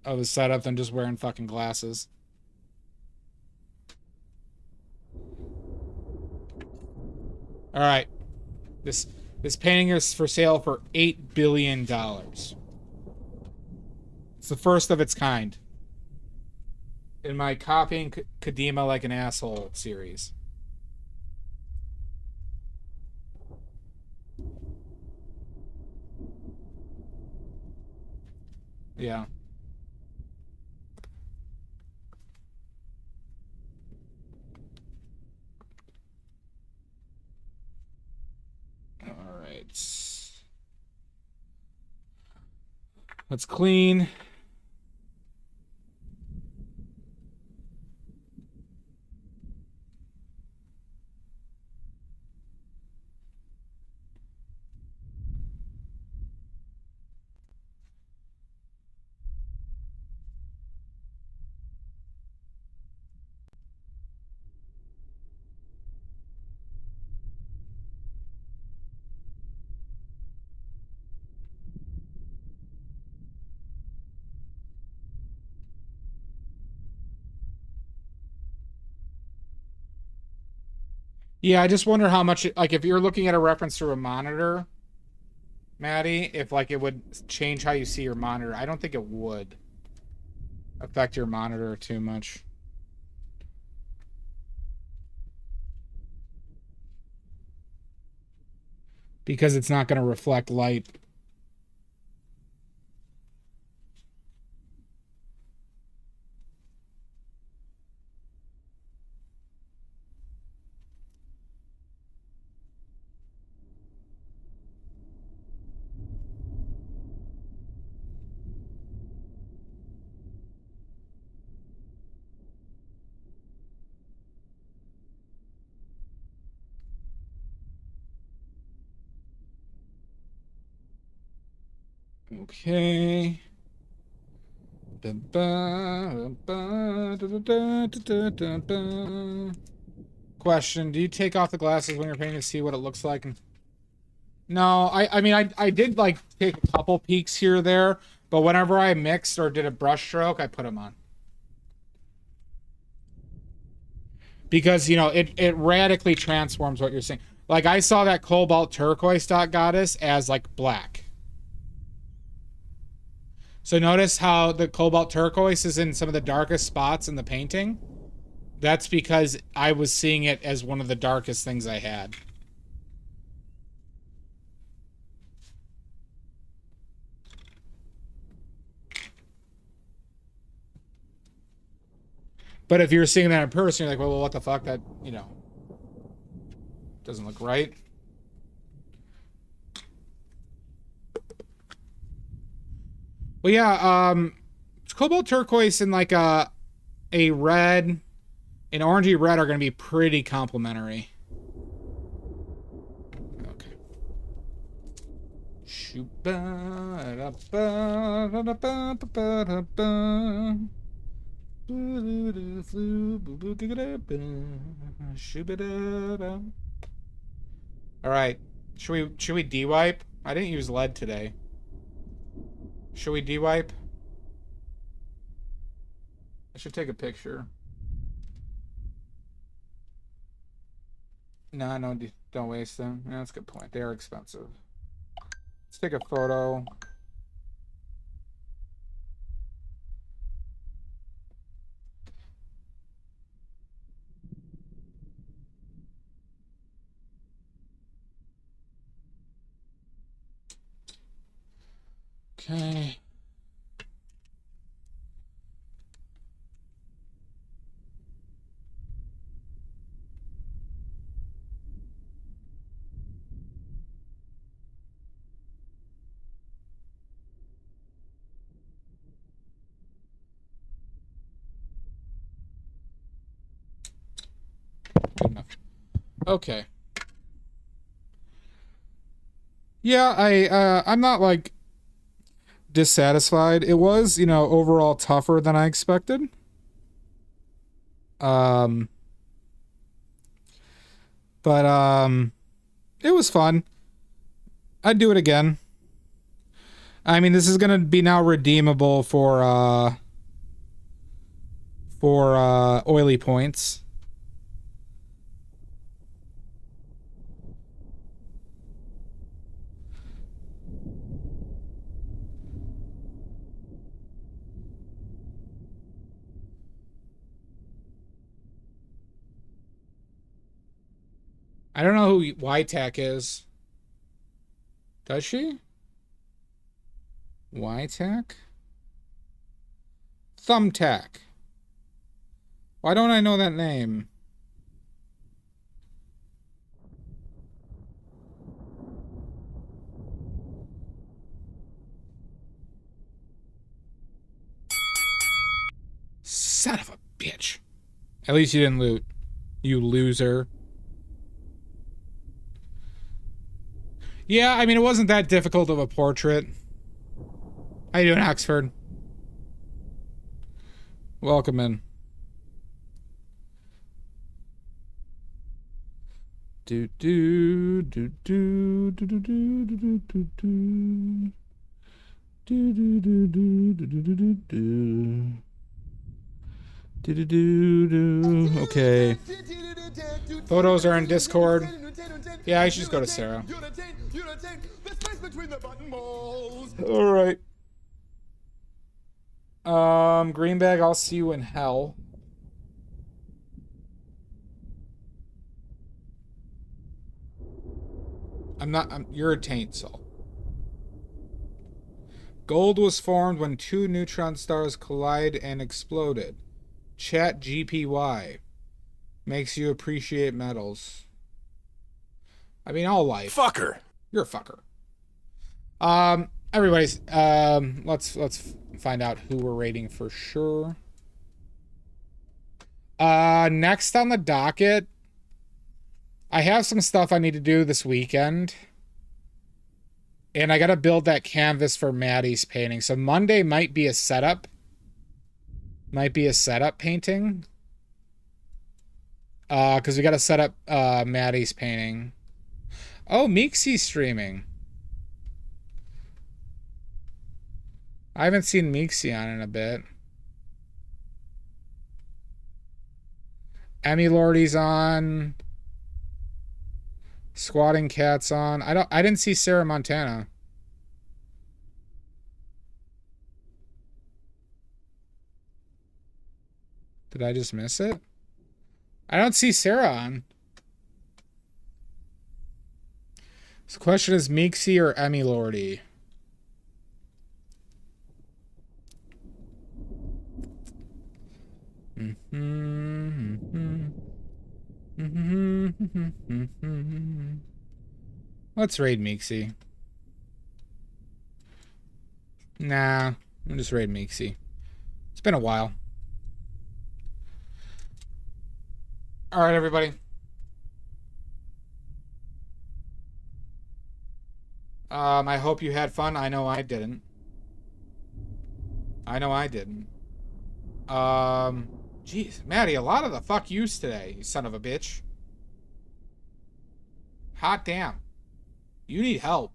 of a setup than just wearing fucking glasses. All right. This painting is for sale for $8 billion. It's the first of its kind in my Copying Kadima Like an Asshole series. Yeah. All right. Let's clean. Yeah, I just wonder how much, like, if you're looking at a reference through a monitor, Maddie, if, like, it would change how you see your monitor. I don't think it would affect your monitor too much. Because it's not going to reflect light. Okay. Question: do you take off the glasses when you're painting to see what it looks like? No, I mean, I did, like, take a couple peeks here or there, but whenever I mixed or did a brush stroke, I put them on. Because, you know, it radically transforms what you're seeing. Like, I saw that cobalt turquoise dot goddess as, like, black. So notice how the cobalt turquoise is in some of the darkest spots in the painting? That's because I was seeing it as one of the darkest things I had. But if you're seeing that in person, you're like, well, what the fuck? That, you know, doesn't look right. Well, yeah, cobalt turquoise and, like, a red, an orangey red are going to be pretty complementary. Okay. All right. Should we de-wipe? I didn't use lead today. Should we de-wipe? I should take a picture. No, don't waste them. Yeah, that's a good point. They are expensive. Let's take a photo. Okay. Good enough. Okay. Yeah, I'm not, like, dissatisfied. It was, you know, overall tougher than I expected. But it was fun. I'd do it again. I mean, this is gonna be now redeemable for oily points. I don't know who YTAC is. Does she? YTAC? Thumbtack. Why don't I know that name? Son of a bitch. At least you didn't loot. You loser. Yeah, I mean, it wasn't that difficult of a portrait. How you doing, Oxford? Welcome in. Do do do do do do do do do do do do do do do do do do. Do-do-do-do. Okay. Photos are in Discord. Yeah, I should just go to Sarah. Alright. Greenbag, I'll see you in hell. You're a taint, Salt. Gold was formed when two neutron stars collided and exploded. Chat GPY makes you appreciate metals. I mean, all life. Fucker. You're a fucker. Everybody's let's find out who we're rating for sure. Next on the docket, I have some stuff I need to do this weekend. And I gotta build that canvas for Maddie's painting. So Monday might be a setup. Might be a setup painting. Because we gotta set up Maddie's painting. Oh, Meeksy's streaming. I haven't seen Meeksy on in a bit. Emmy Lordy's on. Squatting Cat's on. I didn't see Sarah Montana. Did I just miss it? I don't see Sarah on. So the question is Meeksy or Emmy Lordy? Let's raid Meeksy. Nah, I'll just raid Meeksy. It's been a while. All right, everybody. I hope you had fun. I know I didn't. Jeez, Maddie, a lot of the fuck yous today, you son of a bitch. Hot damn. You need help.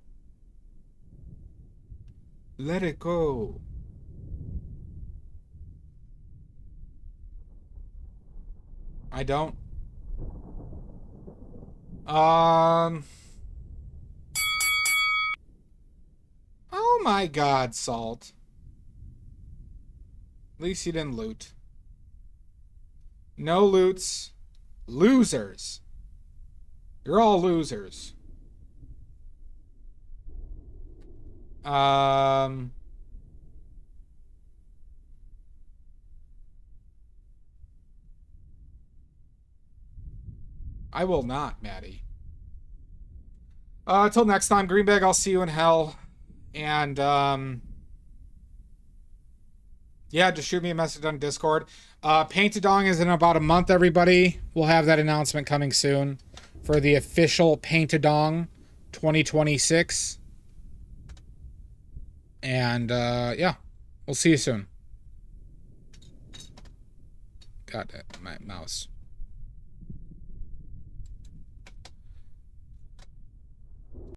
Let it go. I don't. Oh my God, Salt. At least you didn't loot. No loots. Losers. You're all losers. I will not, Maddie. Until next time, Greenbag, I'll see you in hell. And, yeah, just shoot me a message on Discord. Paint-A-Dong is in about a month, everybody. We'll have that announcement coming soon for the official Paint-A-Dong 2026. And, yeah, we'll see you soon. God, my mouse.